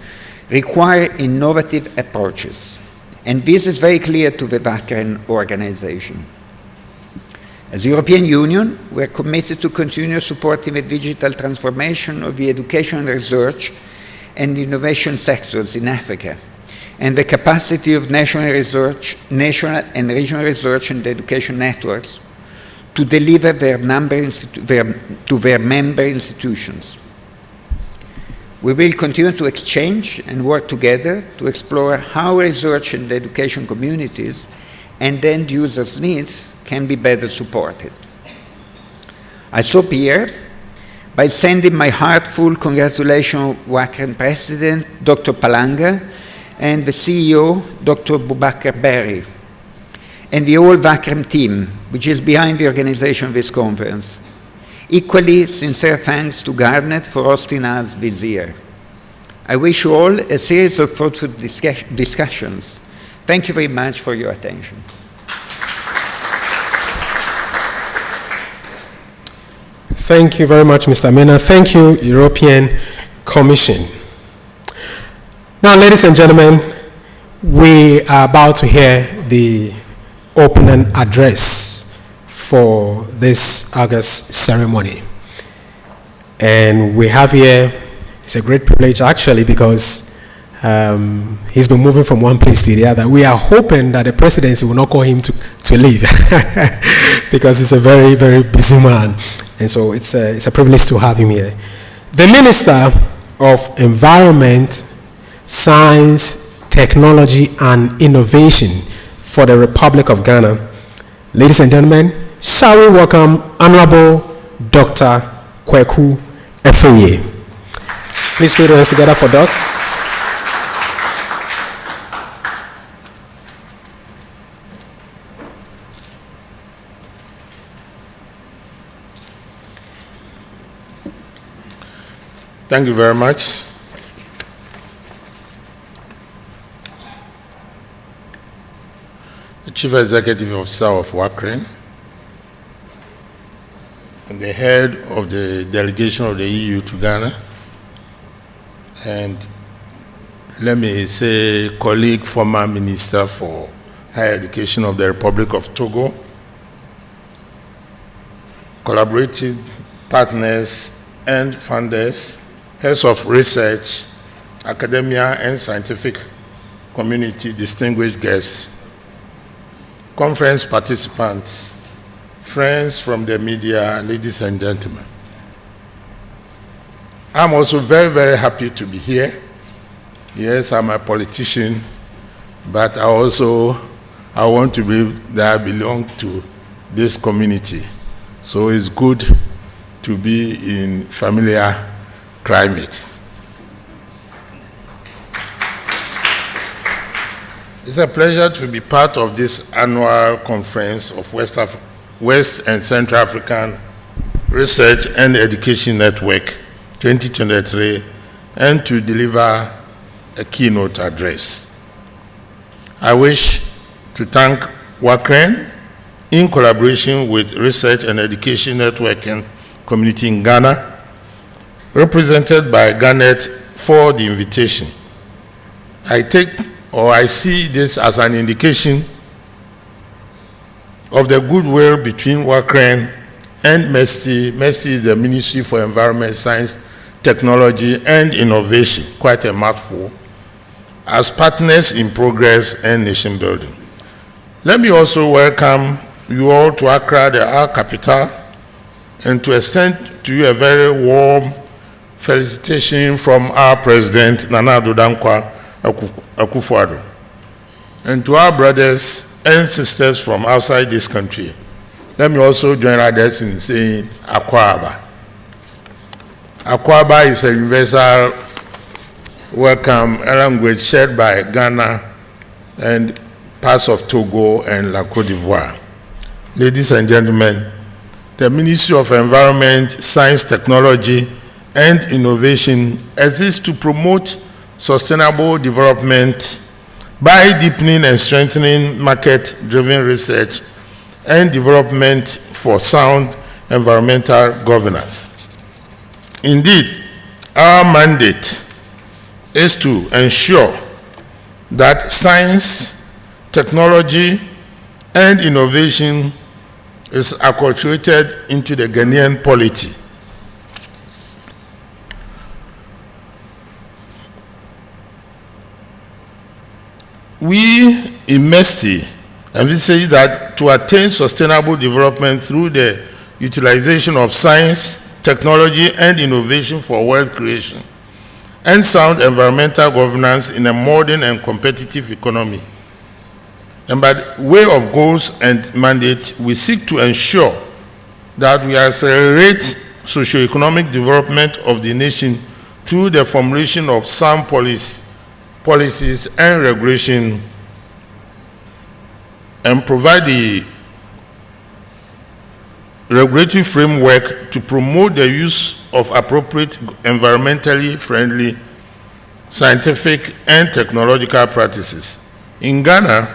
require innovative approaches, And this is very clear to the WACREN organization. As the European Union, we are committed to continue supporting the digital transformation of the education and research and innovation sectors in Africa, and the capacity of national and regional research and education networks to deliver to their member institutions. We will continue to exchange and work together to explore how research and education communities and end users' needs can be better supported. I stop here by sending my heartfelt congratulations to WACREN President, Dr. Palanga, and the CEO, Dr. Boubacar Berry, and the whole WACREN team, which is behind the organization of this conference. Equally sincere thanks to Garnet for hosting us this year. I wish you all a series of fruitful discussions. Thank you very much for your attention. Thank you very much, Mr. Mena. Thank you, European Commission. Now, ladies and gentlemen, we are about to hear the opening address for this August ceremony. And we have here, it's a great privilege actually, because he's been moving from one place to the other. We are hoping that the presidency will not call him to leave because he's a very, very busy man. And so it's a privilege to have him here. The Minister of Environment, Science, Technology and Innovation for the Republic of Ghana. Ladies and gentlemen, shall we welcome Honorable Dr. Kweku Efeye. Please put your hands together for Doc. Thank you very much. The Chief Executive Officer of WACREN and the head of the delegation of the EU to Ghana, and let me say colleague, former Minister for Higher Education of the Republic of Togo, collaborative partners and funders, heads of research, academia and scientific community, distinguished guests, conference participants, friends from the media, ladies and gentlemen. I'm also very, very happy to be here. Yes, I'm a politician, but I want to be that I belong to this community. So it's good to be in familiar climate. It's a pleasure to be part of this annual conference of West and Central African Research and Education Network 2023 and to deliver a keynote address. I wish to thank WACREN in collaboration with Research and Education Network and Community in Ghana, represented by Garnet, for the invitation. I see this as an indication of the goodwill between WACREN and MESTI. MESTI is the Ministry for Environment, Science, Technology and Innovation, quite a mouthful, as partners in progress and nation building. Let me also welcome you all to Accra, our capital, and to extend to you a very warm felicitation from our President, Nana Addo Dankwa Akufo-Addo, and to our brothers and sisters from outside this country. Let me also join others in saying Akwaba. Akwaba is a universal welcome language shared by Ghana and parts of Togo and La Côte d'Ivoire. Ladies and gentlemen, the Ministry of Environment, Science, Technology and Innovation exists to promote sustainable development by deepening and strengthening market-driven research and development for sound environmental governance. Indeed, our mandate is to ensure that science technology, and innovation is acculturated into the Ghanaian polity. We in MESTI envisage that to attain sustainable development through the utilization of science, technology, and innovation for wealth creation, and sound environmental governance in a modern and competitive economy. And by way of goals and mandate, we seek to ensure that we accelerate socio-economic development of the nation through the formulation of sound policies and regulation, and provide the regulatory framework to promote the use of appropriate environmentally friendly scientific and technological practices. In Ghana,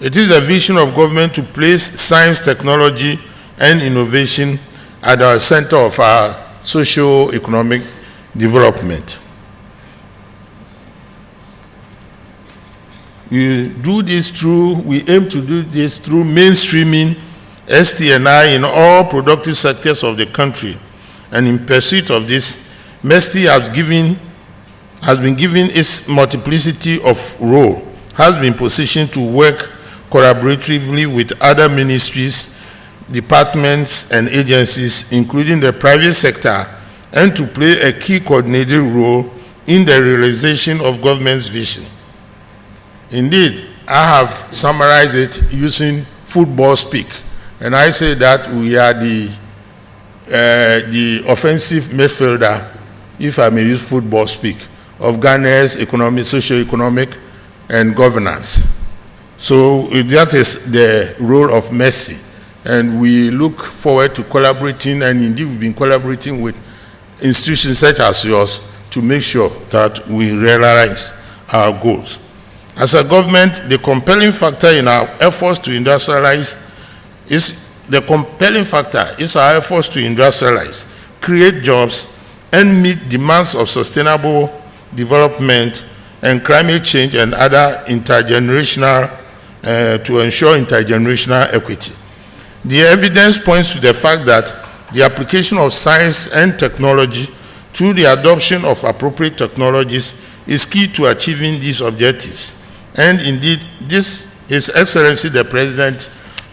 it is the vision of government to place science, technology, and innovation at the center of our socio-economic development. We aim to do this through mainstreaming ST&I in all productive sectors of the country. And in pursuit of this, MESTI has been given its multiplicity of role, has been positioned to work collaboratively with other ministries, departments, and agencies, including the private sector, and to play a key coordinating role in the realization of government's vision. Indeed, I have summarized it using football speak, and I say that we are the offensive midfielder, if I may use football speak, of Ghana's economic, socio-economic, and governance. So that is the role of MESTI, and we look forward to collaborating, and indeed we've been collaborating with institutions such as yours to make sure that we realize our goals. As a government, the compelling factor in our efforts to industrialize our efforts to industrialize, create jobs, and meet demands of sustainable development and climate change and other intergenerational, to ensure intergenerational equity. The evidence points to the fact that the application of science and technology through the adoption of appropriate technologies is key to achieving these objectives. And indeed, His Excellency the President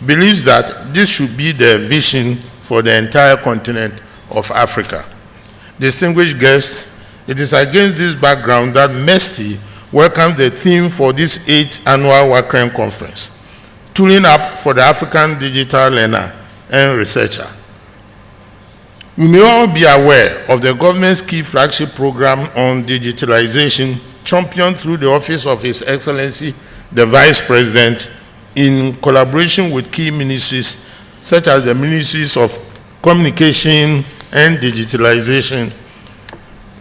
believes that this should be the vision for the entire continent of Africa. Distinguished guests, it is against this background that MESTI welcomes the theme for this 8th annual WACREN conference, Tooling Up for the African Digital Learner and Researcher. We may all be aware of the government's key flagship program on digitalization, championed through the office of His Excellency the Vice President in collaboration with key ministries such as the Ministries of Communication and Digitalization,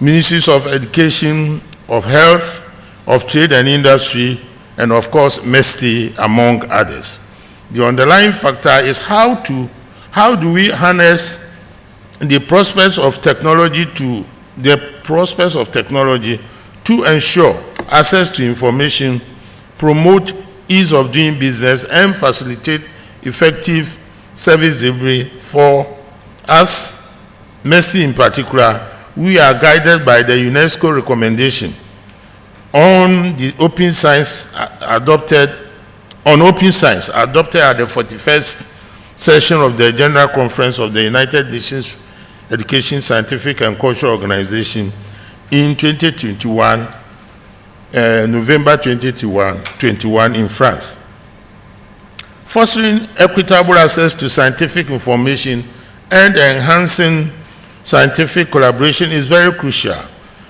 Ministries of Education, of Health, of Trade and Industry, and of course MESTI, among others. The underlying factor is how do we harness the prospects of technology to ensure access to information, promote ease of doing business, and facilitate effective service delivery for us. MESTI in particular, we are guided by the UNESCO recommendation on the open science adopted at the 41st session of the General Conference of the United Nations Education, Scientific and Cultural Organization in 2021, November 2021 in France. Fostering equitable access to scientific information and enhancing scientific collaboration is very crucial,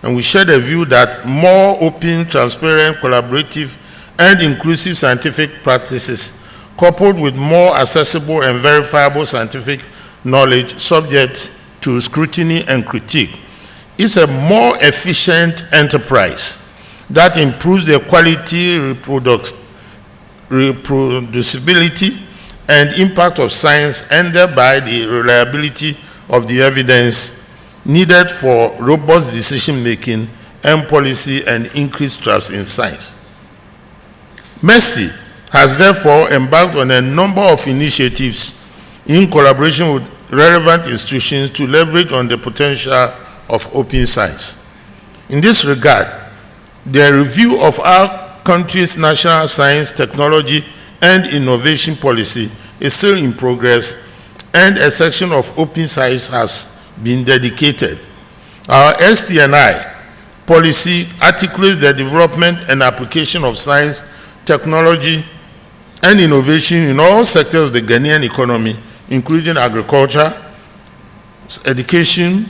and we share the view that more open, transparent, collaborative, and inclusive scientific practices, coupled with more accessible and verifiable scientific knowledge subject to scrutiny and critique, is a more efficient enterprise that improves the quality, reproducibility, and impact of science, and thereby the reliability of the evidence needed for robust decision-making and policy and increased trust in science. MESTI has therefore embarked on a number of initiatives in collaboration with relevant institutions to leverage on the potential of open science. In this regard, the review of our country's national science, technology, and innovation policy is still in progress, and a section of open science has been dedicated. Our STNI policy articulates the development and application of science, technology, and innovation in all sectors of the Ghanaian economy, including agriculture, education,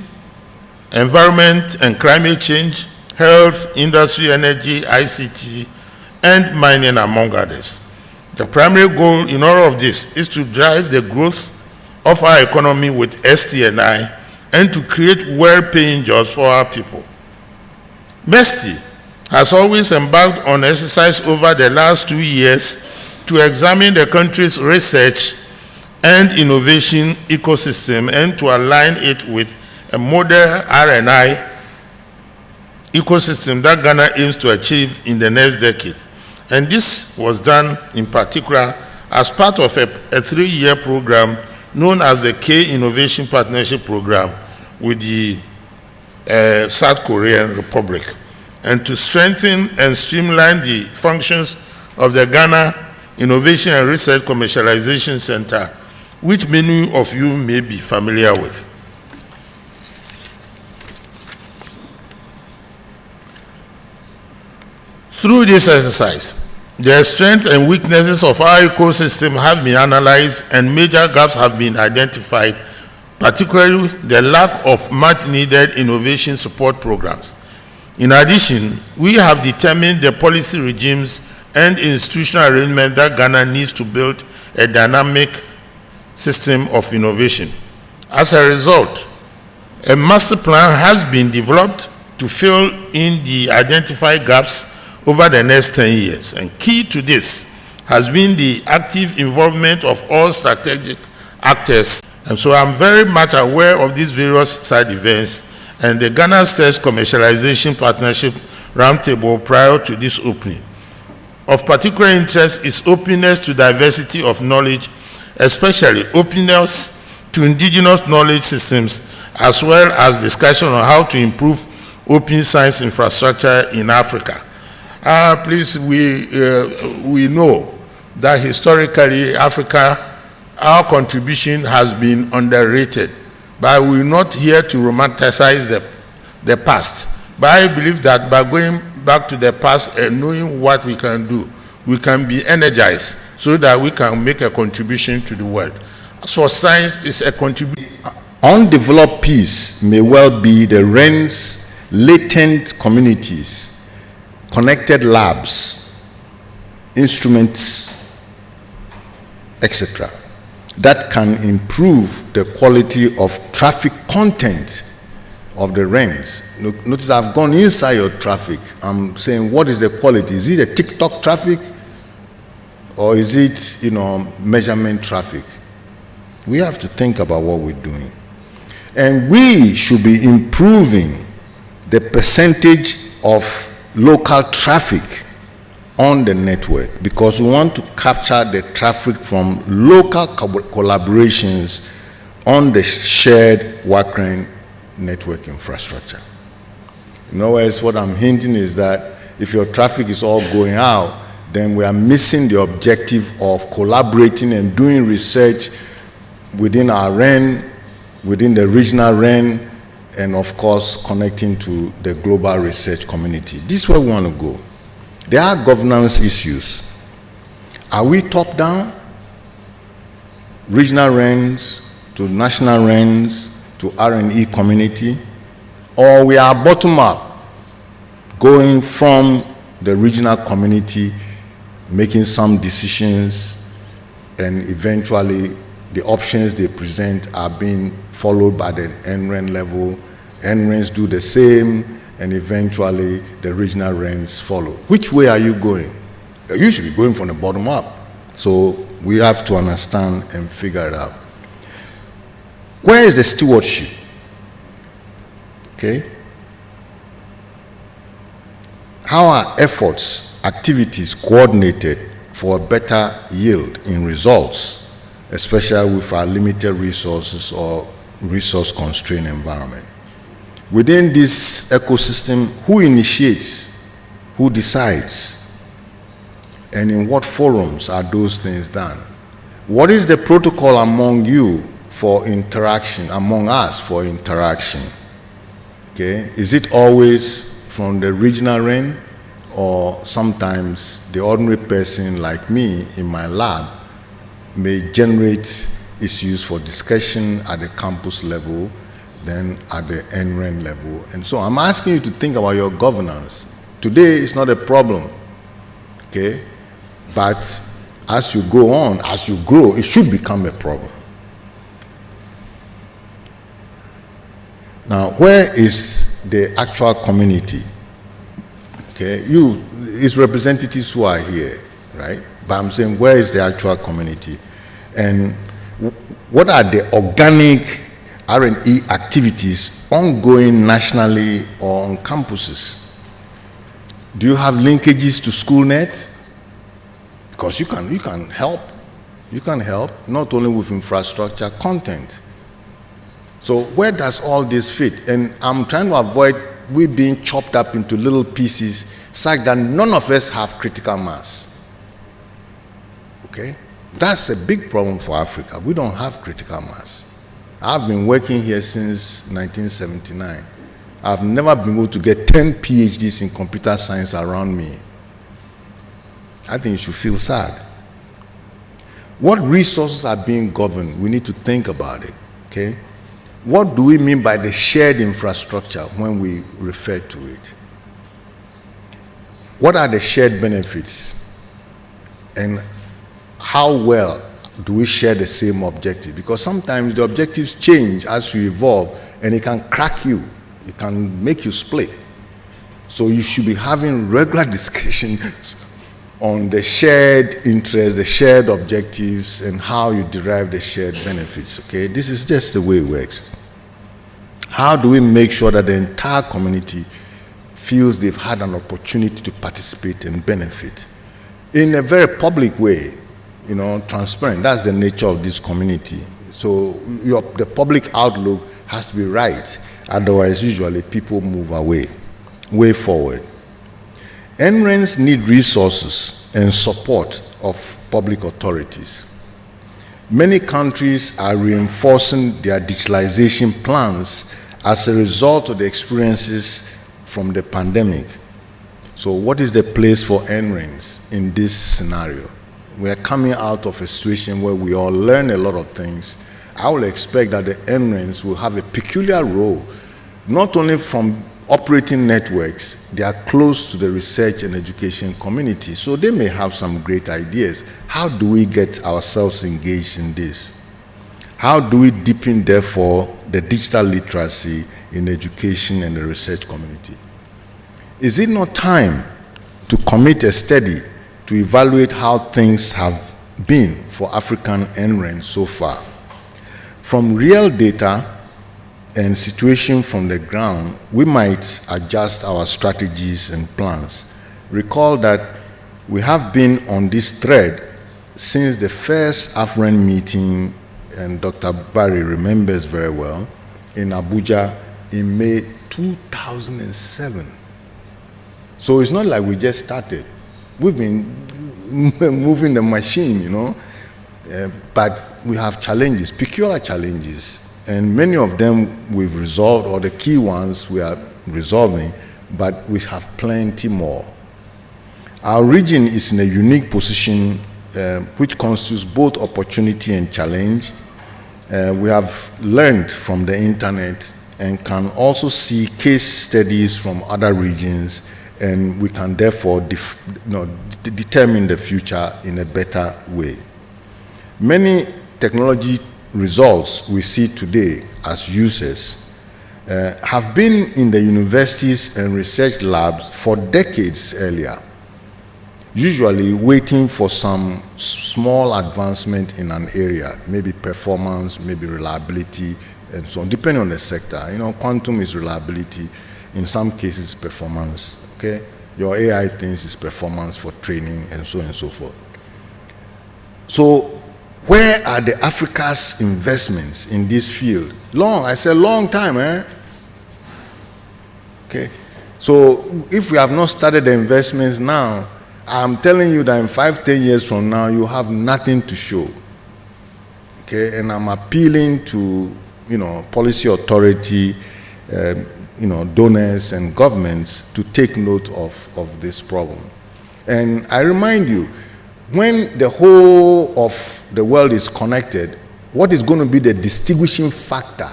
environment and climate change, health, industry, energy, ICT, and mining, among others. The primary goal in all of this is to drive the growth of our economy with STNI and to create well-paying jobs for our people. MESTI has always embarked on exercise over the last 2 years to examine the country's research and innovation ecosystem and to align it with a model R&I ecosystem that Ghana aims to achieve in the next decade. And this was done in particular as part of a 3-year program known as the K Innovation Partnership Program with the South Korean Republic, and to strengthen and streamline the functions of the Ghana Innovation and Research Commercialization Center, which many of you may be familiar with. Through this exercise, the strengths and weaknesses of our ecosystem have been analyzed and major gaps have been identified, particularly the lack of much-needed innovation support programs. In addition, we have determined the policy regimes and institutional arrangement that Ghana needs to build a dynamic system of innovation. As a result, a master plan has been developed to fill in the identified gaps over the next 10 years. And key to this has been the active involvement of all strategic actors. And so I'm very much aware of these various side events and the Ghana States Commercialization Partnership Roundtable prior to this opening. Of particular interest is openness to diversity of knowledge, especially openness to indigenous knowledge systems, as well as discussion on how to improve open science infrastructure in Africa. Please, we know that historically Africa, our contribution has been underrated, but we're not here to romanticize the past. But I believe that by going back to the past and knowing what we can do, we can be energized so that we can make a contribution to the world. As for science, it's a contribution. Undeveloped peace may well be the REN's latent communities, connected labs, instruments, etc., that can improve the quality of traffic content of the RENs. Notice I've gone inside your traffic. I'm saying, what is the quality? Is it a TikTok traffic or is it, measurement traffic? We have to think about what we're doing. And we should be improving the percentage of local traffic on the network because we want to capture the traffic from local collaborations on the shared WACREN network infrastructure. In other words, what I'm hinting is that if your traffic is all going out, then we are missing the objective of collaborating and doing research within our REN, within the regional REN, and of course connecting to the global research community. This is where we want to go. There are governance issues. Are we top down? Regional RENs to national RENs to R&E community? Or we are bottom up, going from the regional community, making some decisions, and eventually the options they present are being followed by the NREN level. NRENs do the same, and eventually the regional RENs follow. Which way are you going? You should be going from the bottom up. So we have to understand and figure it out. Where is the stewardship? Okay? How are efforts, activities coordinated for a better yield in results, especially with our limited resources or resource-constrained environment. Within this ecosystem, who initiates, who decides, and in what forums are those things done? What is the protocol among you for interaction, among us for interaction? Okay, is it always from the regional realm, or sometimes the ordinary person like me in my lab may generate issues for discussion at the campus level, then at the NREN level. And so I'm asking you to think about your governance. Today is not a problem, okay? But as you go on, as you grow, it should become a problem. Now, where is the actual community? Okay, it's representatives who are here, right? But I'm saying, where is the actual community? And what are the organic R&E activities ongoing nationally or on campuses? Do you have linkages to SchoolNet? Because you can help. You can help, not only with infrastructure, content. So where does all this fit? And I'm trying to avoid we being chopped up into little pieces such that none of us have critical mass. Okay? That's a big problem for Africa. We don't have critical mass. I've been working here since 1979. I've never been able to get 10 PhDs in computer science around me. I think you should feel sad. What resources are being governed? We need to think about it. Okay? What do we mean by the shared infrastructure when we refer to it? What are the shared benefits? And how well do we share the same objective? Because sometimes the objectives change as you evolve, and it can crack you. It can make you split. So you should be having regular discussions on the shared interests, the shared objectives, and how you derive the shared benefits, okay? This is just the way it works. How do we make sure that the entire community feels they've had an opportunity to participate and benefit in a very public way, you know, transparent? That's the nature of this community. So the public outlook has to be right. Otherwise, usually people move away, way forward. NRENs need resources and support of public authorities. Many countries are reinforcing their digitalization plans as a result of the experiences from the pandemic. So what is the place for NRENs in this scenario? We are coming out of a situation where we all learn a lot of things. I will expect that the NRENs will have a peculiar role, not only from operating networks, they are close to the research and education community, so they may have some great ideas. How do we get ourselves engaged in this? How do we deepen, therefore, the digital literacy in education and the research community? Is it not time to commit a study to evaluate how things have been for African NREN so far? From real data and situation from the ground, we might adjust our strategies and plans. Recall that we have been on this thread since the first AFREN meeting, and Dr. Barry remembers very well, in Abuja in May 2007. So it's not like we just started. We've been moving the machine, you know, but we have challenges, peculiar challenges. And many of them we've resolved, or the key ones we are resolving, but we have plenty more. Our region is in a unique position which constitutes both opportunity and challenge. We have learned from the internet and can also see case studies from other regions, and we can therefore determine the future in a better way. Many technology results we see today as users have been in the universities and research labs for decades earlier, usually waiting for some small advancement in an area, maybe performance, maybe reliability, and so on, depending on the sector. You know, quantum is reliability, in some cases performance, okay? Your AI things is performance for training, and so forth. So where are the Africa's investments in this field? I said long time, Okay. So if we have not started the investments now, I'm telling you that in 5-10 years from now, you have nothing to show. Okay, and I'm appealing to, policy authority, donors and governments to take note of this problem. And I remind you, when the whole of the world is connected, what is going to be the distinguishing factor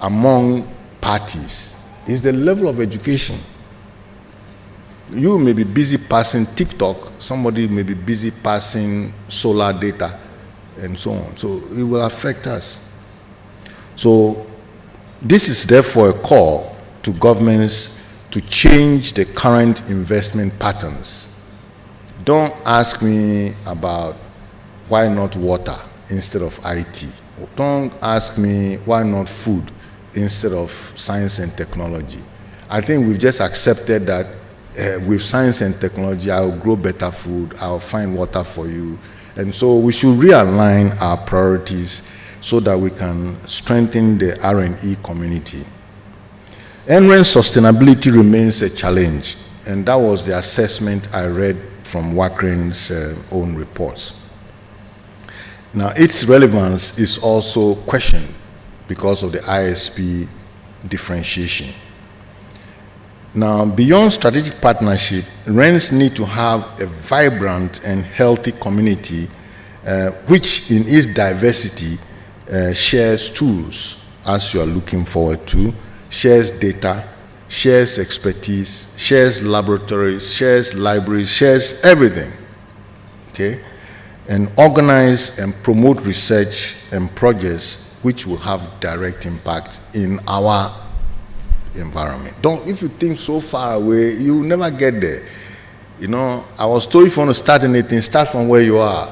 among parties is the level of education. You may be busy passing TikTok, somebody may be busy passing solar data, and so on. So it will affect us. So this is therefore a call to governments to change the current investment patterns. Don't ask me about why not water instead of IT. Don't ask me why not food instead of science and technology. I think we've just accepted that with science and technology, I'll grow better food, I'll find water for you. And so we should realign our priorities so that we can strengthen the R&E community. NREN sustainability remains a challenge, and that was the assessment I read from WACREN's own reports. Now, its relevance is also questioned because of the ISP differentiation. Now, beyond strategic partnership, RENs need to have a vibrant and healthy community which in its diversity shares tools, as you are looking forward to, shares data, shares expertise, shares laboratories, shares libraries, shares everything, okay? And organize and promote research and projects which will have direct impact in our environment. If you think so far away, you will never get there. I was told if you want to start anything, start from where you are.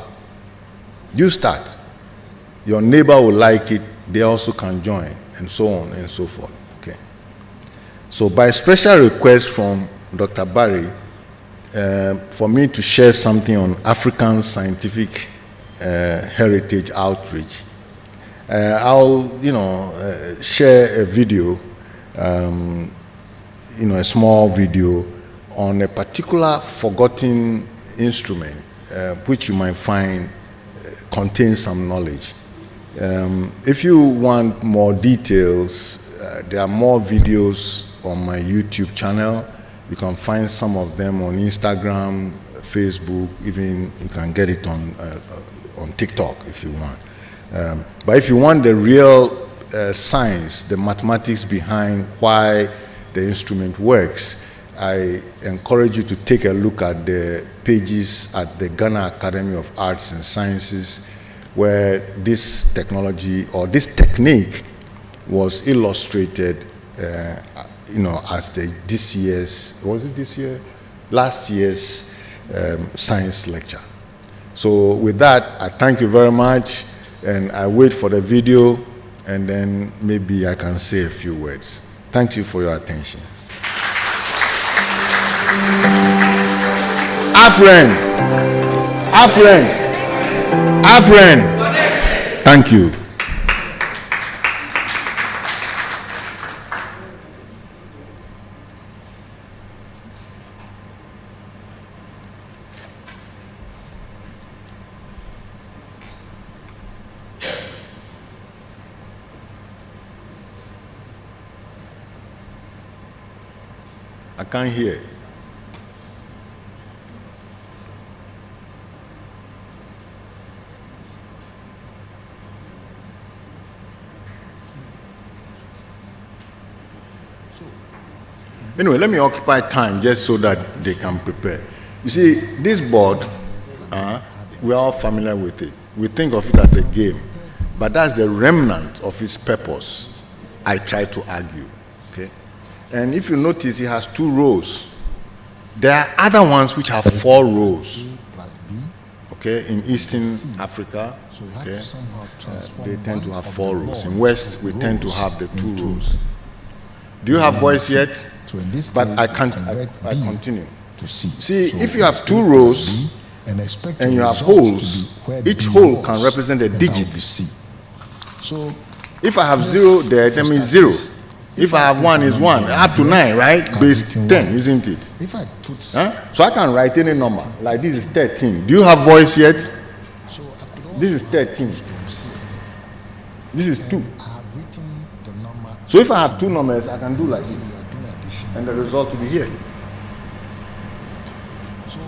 You start. Your neighbor will like it, they also can join, and so on and so forth. Okay. So by special request from Dr. Barry, for me to share something on African scientific heritage outreach, I'll share a video, a small video on a particular forgotten instrument which you might find contains some knowledge. If you want more details, there are more videos on my YouTube channel. You can find some of them on Instagram, Facebook, even you can get it on TikTok if you want. But if you want the real science, the mathematics behind why the instrument works, I encourage you to take a look at the pages at the Ghana Academy of Arts and Sciences, where this technology or this technique was illustrated, as last year's science lecture. So with that, I thank you very much, and I wait for the video, and then maybe I can say a few words. Thank you for your attention. AFREN. Thank you. I can't hear. Anyway, let me occupy time just so that they can prepare. You see, this board, we're all familiar with it. We think of it as a game, but that's the remnant of its purpose, I try to argue, okay? And if you notice, it has 2 rows. There are other ones which have 4 rows, okay? In Eastern Africa, okay, they tend to have 4 rows. In West, we tend to have the 2 rows. Do you have voice yet? But I continue. See, if you have 2 rows, and expect and the you have result holes. to be where Each B hole was, can represent a and that digit. would be C. So If I have let's 0 there, that means 0. If I have 1 is put 1, up to 9, right? Base 10, written 1. isn't it? If I put So I can write any number. Like this is 13. Do you have voice yet? so I could also This is 13. This is 2. I have written the number. So if I have 2 numbers, I can do like this. You are doing addition. And the result will be here. So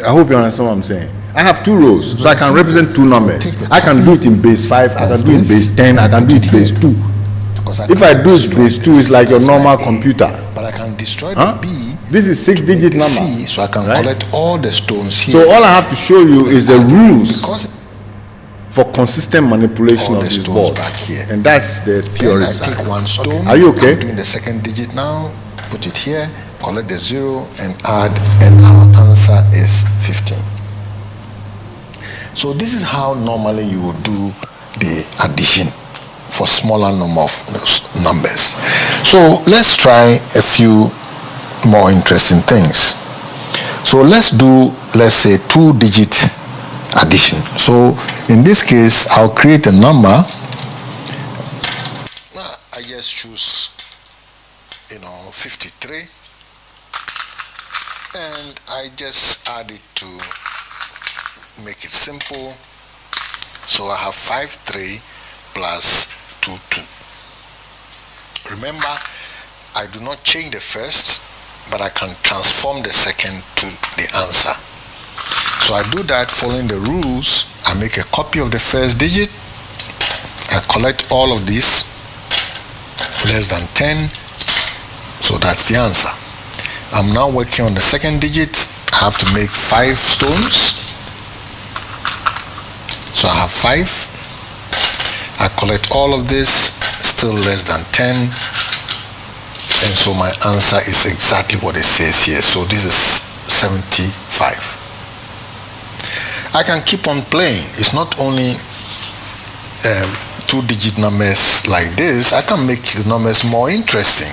I hope you understand what I'm saying. I have 2 rows, so I can represent 2 numbers. I can do it in base 5, I can do it in base 10, I can do it in base 2. If I do it base 2, it's like your normal computer. But I can destroy the B. This is 6-digit number. C, so I can right? collect all the stones here. So all I have to show you is the rules Because for consistent manipulation all of the this stones board. back here. And that's the Then theory I side. take one stone. Are you okay? I'm doing the second digit now. Put it here. Collect the 0 and add, and our answer is 15. So this is how normally you would do the addition for smaller number of numbers. So let's try a few more interesting things. So let's say 2-digit addition. So in this case, I'll create a number. I just choose 53, and I just add it to make it simple. So I have 53 plus 22. Remember, I do not change the first, but I can transform the second to the answer. So I do that following the rules. I make a copy of the first digit. I collect all of these less than 10. So that's the answer. I'm now working on the second digit. I have to make 5 stones. So I have 5. I collect all of this, still less than 10. And so my answer is exactly what it says here. So this is 75. I can keep on playing. It's not only 2-digit numbers like this. I can make the numbers more interesting.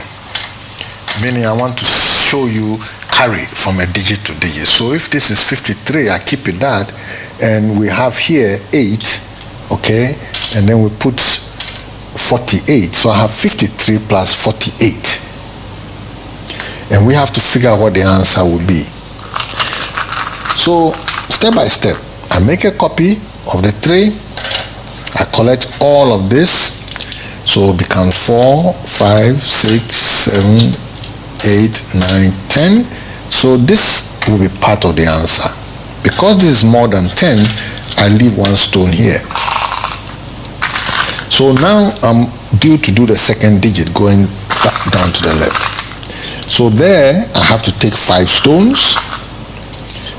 Meaning I want to show you carry from a digit to digit. So if this is 53, I keep it that. And we have here 8, okay? And then we put 48. So I have 53 plus 48. And we have to figure out what the answer will be. So step by step, I make a copy of the 3. I collect all of this. So it becomes 4, 5, 6, 7, 8, 9, 10. So this will be part of the answer. Because this is more than 10, I leave 1 stone here. So now I'm due to do the second digit going down to the left. So there I have to take 5 stones.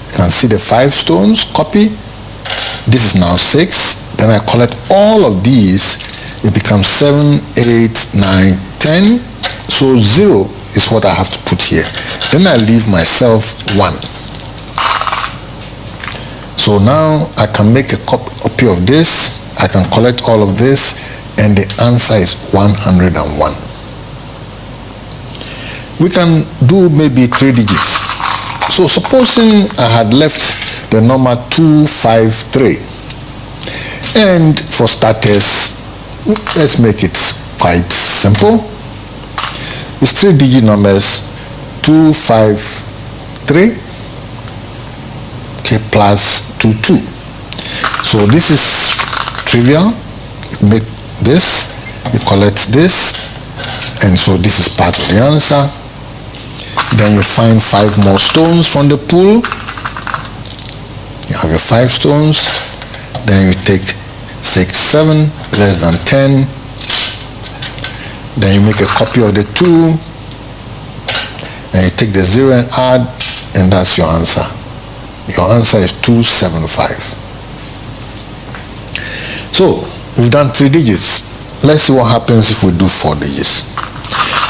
You can see the 5 stones, copy. This is now 6. Then I collect all of these. It becomes 7, 8, 9, 10. So 0 is what I have to put here. Then I leave myself 1. So now I can make a copy of this. I can collect all of this, and the answer is 101. We can do maybe 3 digits. So supposing I had left the number 253, and for starters, let's make it quite simple. It's 3-digit numbers, 253, okay, plus 22. So this is trivial. You make this, you collect this, and so this is part of the answer. Then you find 5 more stones from the pool. You have your 5 stones. Then you take 6, 7, less than 10. Then you make a copy of the 2. Then you take the 0 and add, and that's your answer. Your answer is 275. So we've done 3 digits. Let's see what happens if we do 4 digits.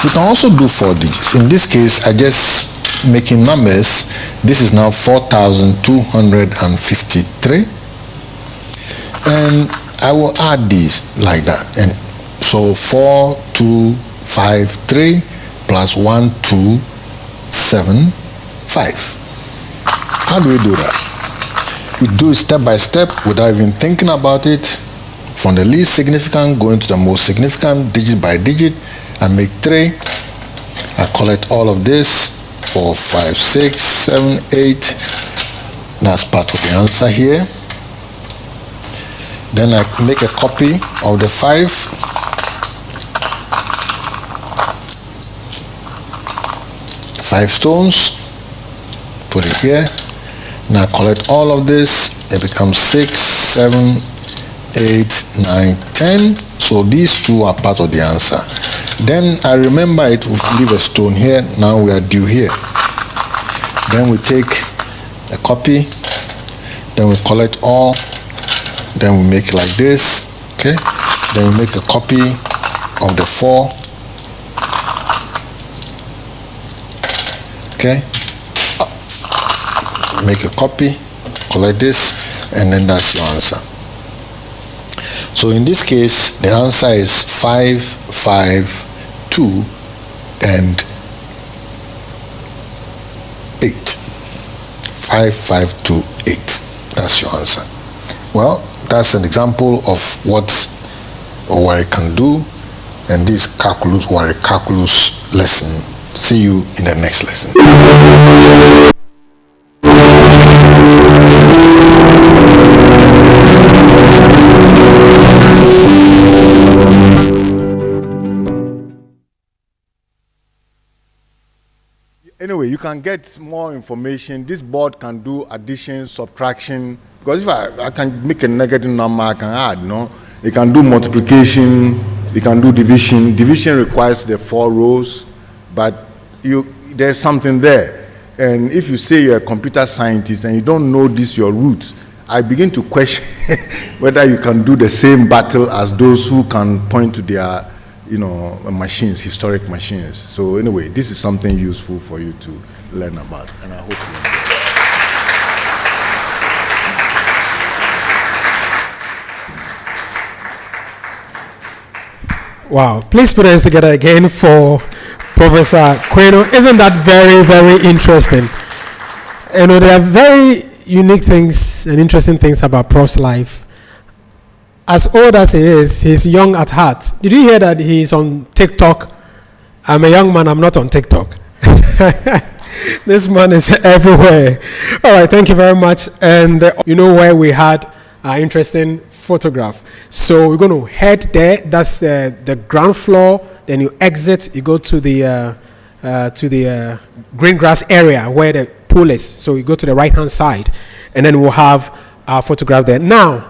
We can also do 4 digits. In this case, I just making numbers. This is now 4,253. And I will add these like that. And so 4253 plus 1275. How do we do that? We do it step by step without even thinking about it. From the least significant going to the most significant, digit by digit. I make 3. I collect all of this. 4, 5, 6, 7, 8. That's part of the answer here. Then I make a copy of the 5. 5 stones. Put it here. Now collect all of this. It becomes 6, 7, 8, 9, 10. So these 2 are part of the answer. Then I remember it, we leave a stone here. Now we are due here. Then we take a copy. Then we collect all. Then we make it like this. Okay. Then we make a copy of the 4. Okay. Make a copy, collect this, and then that's your answer. So in this case, the answer is 5, 5, 2, and 8. 5, 5, 2, 8. That's your answer. Well, that's an example of what WARE can do, and this WARE calculus lesson. See you in the next lesson. Anyway, you can get more information. This board can do addition, subtraction, because if I can make a negative number, I can add, no? It can do multiplication, it can do division. Division requires the 4 rows, but there's something there. And if you say you're a computer scientist and you don't know this, your roots, I begin to question whether you can do the same battle as those who can point to their machines, historic machines. So anyway, this is something useful for you to learn about, and I hope you Wow, please put us together again for Professor Queno. Isn't that very, very interesting? You know, there are very unique things and interesting things about Prof's life. As old as he is, he's young at heart. Did you hear that he's on TikTok? I'm a young man, I'm not on TikTok. This man is everywhere. All right, thank you very much. And you know where we had an interesting photograph. So we're going to head there. That's the ground floor. Then you exit, you go to the green grass area where the pool is. So you go to the right-hand side, and then we'll have our photograph there. Now,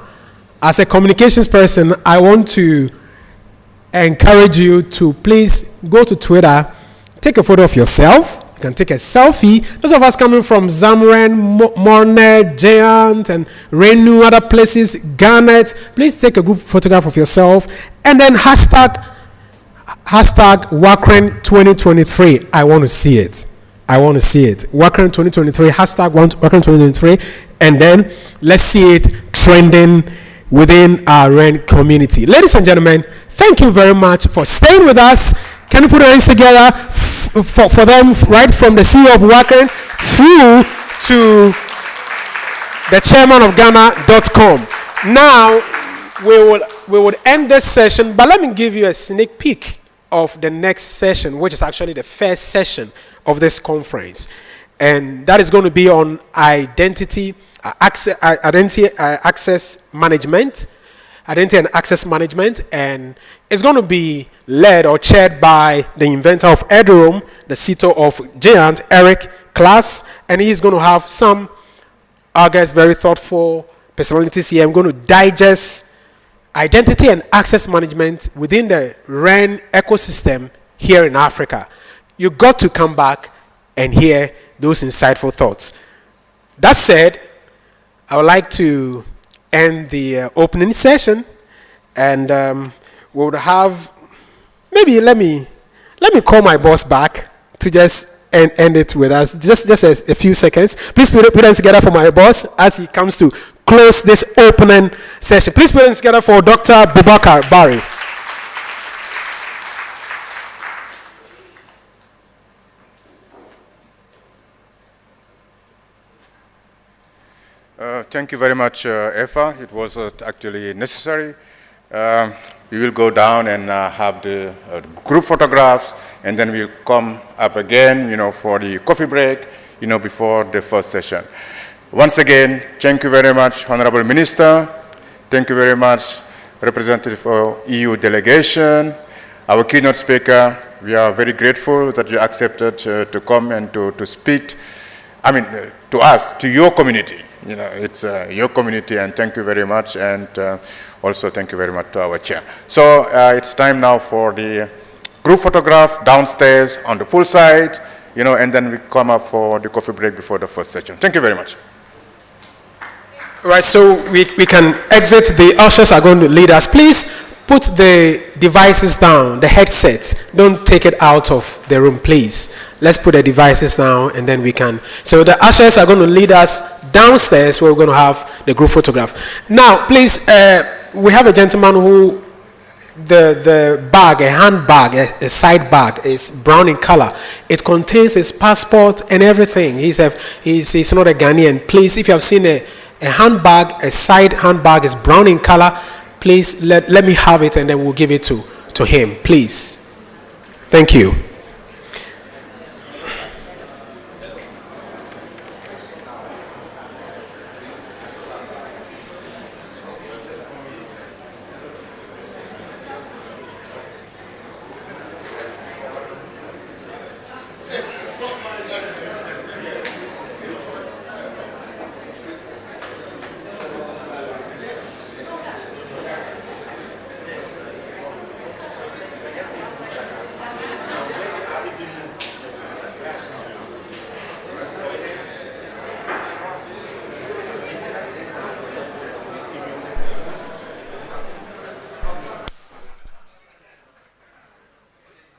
as a communications person, I want to encourage you to please go to Twitter, take a photo of yourself. You can take a selfie. Those of us coming from Zamren, Morne, Giant, and Renu, other places, Garnet, please take a group photograph of yourself, and then hashtag WACREN 2023. I want to see it. I want to see it. WACREN 2023, hashtag WACREN 2023, and then let's see it trending within our REN community. Ladies and gentlemen, thank you very much for staying with us. Can you put your hands together for them, right from the CEO of WACREN through to the chairman of Ghana.com. Now, we would end this session, but let me give you a sneak peek of the next session, which is actually the first session of this conference. And that is going to be on identity access management, identity and access management, and it's going to be led or chaired by the inventor of Eduroam, the CTO of Giant, Eric Klaas, and he's going to have some, I guess, very thoughtful personalities here. I'm going to digest identity and access management within the REN ecosystem here in Africa. You got to come back and hear those insightful thoughts. That said, I would like to end the opening session, and we would have, maybe let me call my boss back to just end it with us. Just a few seconds. Please put hands together for my boss as he comes to close this opening session. Please put hands together for Dr. Bubakar Barry. Thank you very much, Effa. It was actually necessary. We will go down and have the group photographs, and then we'll come up again, for the coffee break, before the first session. Once again, thank you very much, Honorable Minister. Thank you very much, Representative for EU delegation, our keynote speaker. We are very grateful that you accepted to come and to speak, to us, to your community. It's your community, and thank you very much, and also thank you very much to our chair. So it's time now for the group photograph downstairs on the poolside, and then we come up for the coffee break before the first session. Thank you very much. Right, so we can exit. The ushers are going to lead us. Please put the devices down, the headset. Don't take it out of the room, please. Let's put the devices down, and then we can. So the ushers are going to lead us downstairs where we're going to have the group photograph. Now, please, we have a gentleman who the bag, a handbag, a side bag is brown in color. It contains his passport and everything. He's not a Ghanaian. Please, if you have seen a handbag, a side handbag is brown in color, please let me have it, and then we'll give it to him, please. Thank you.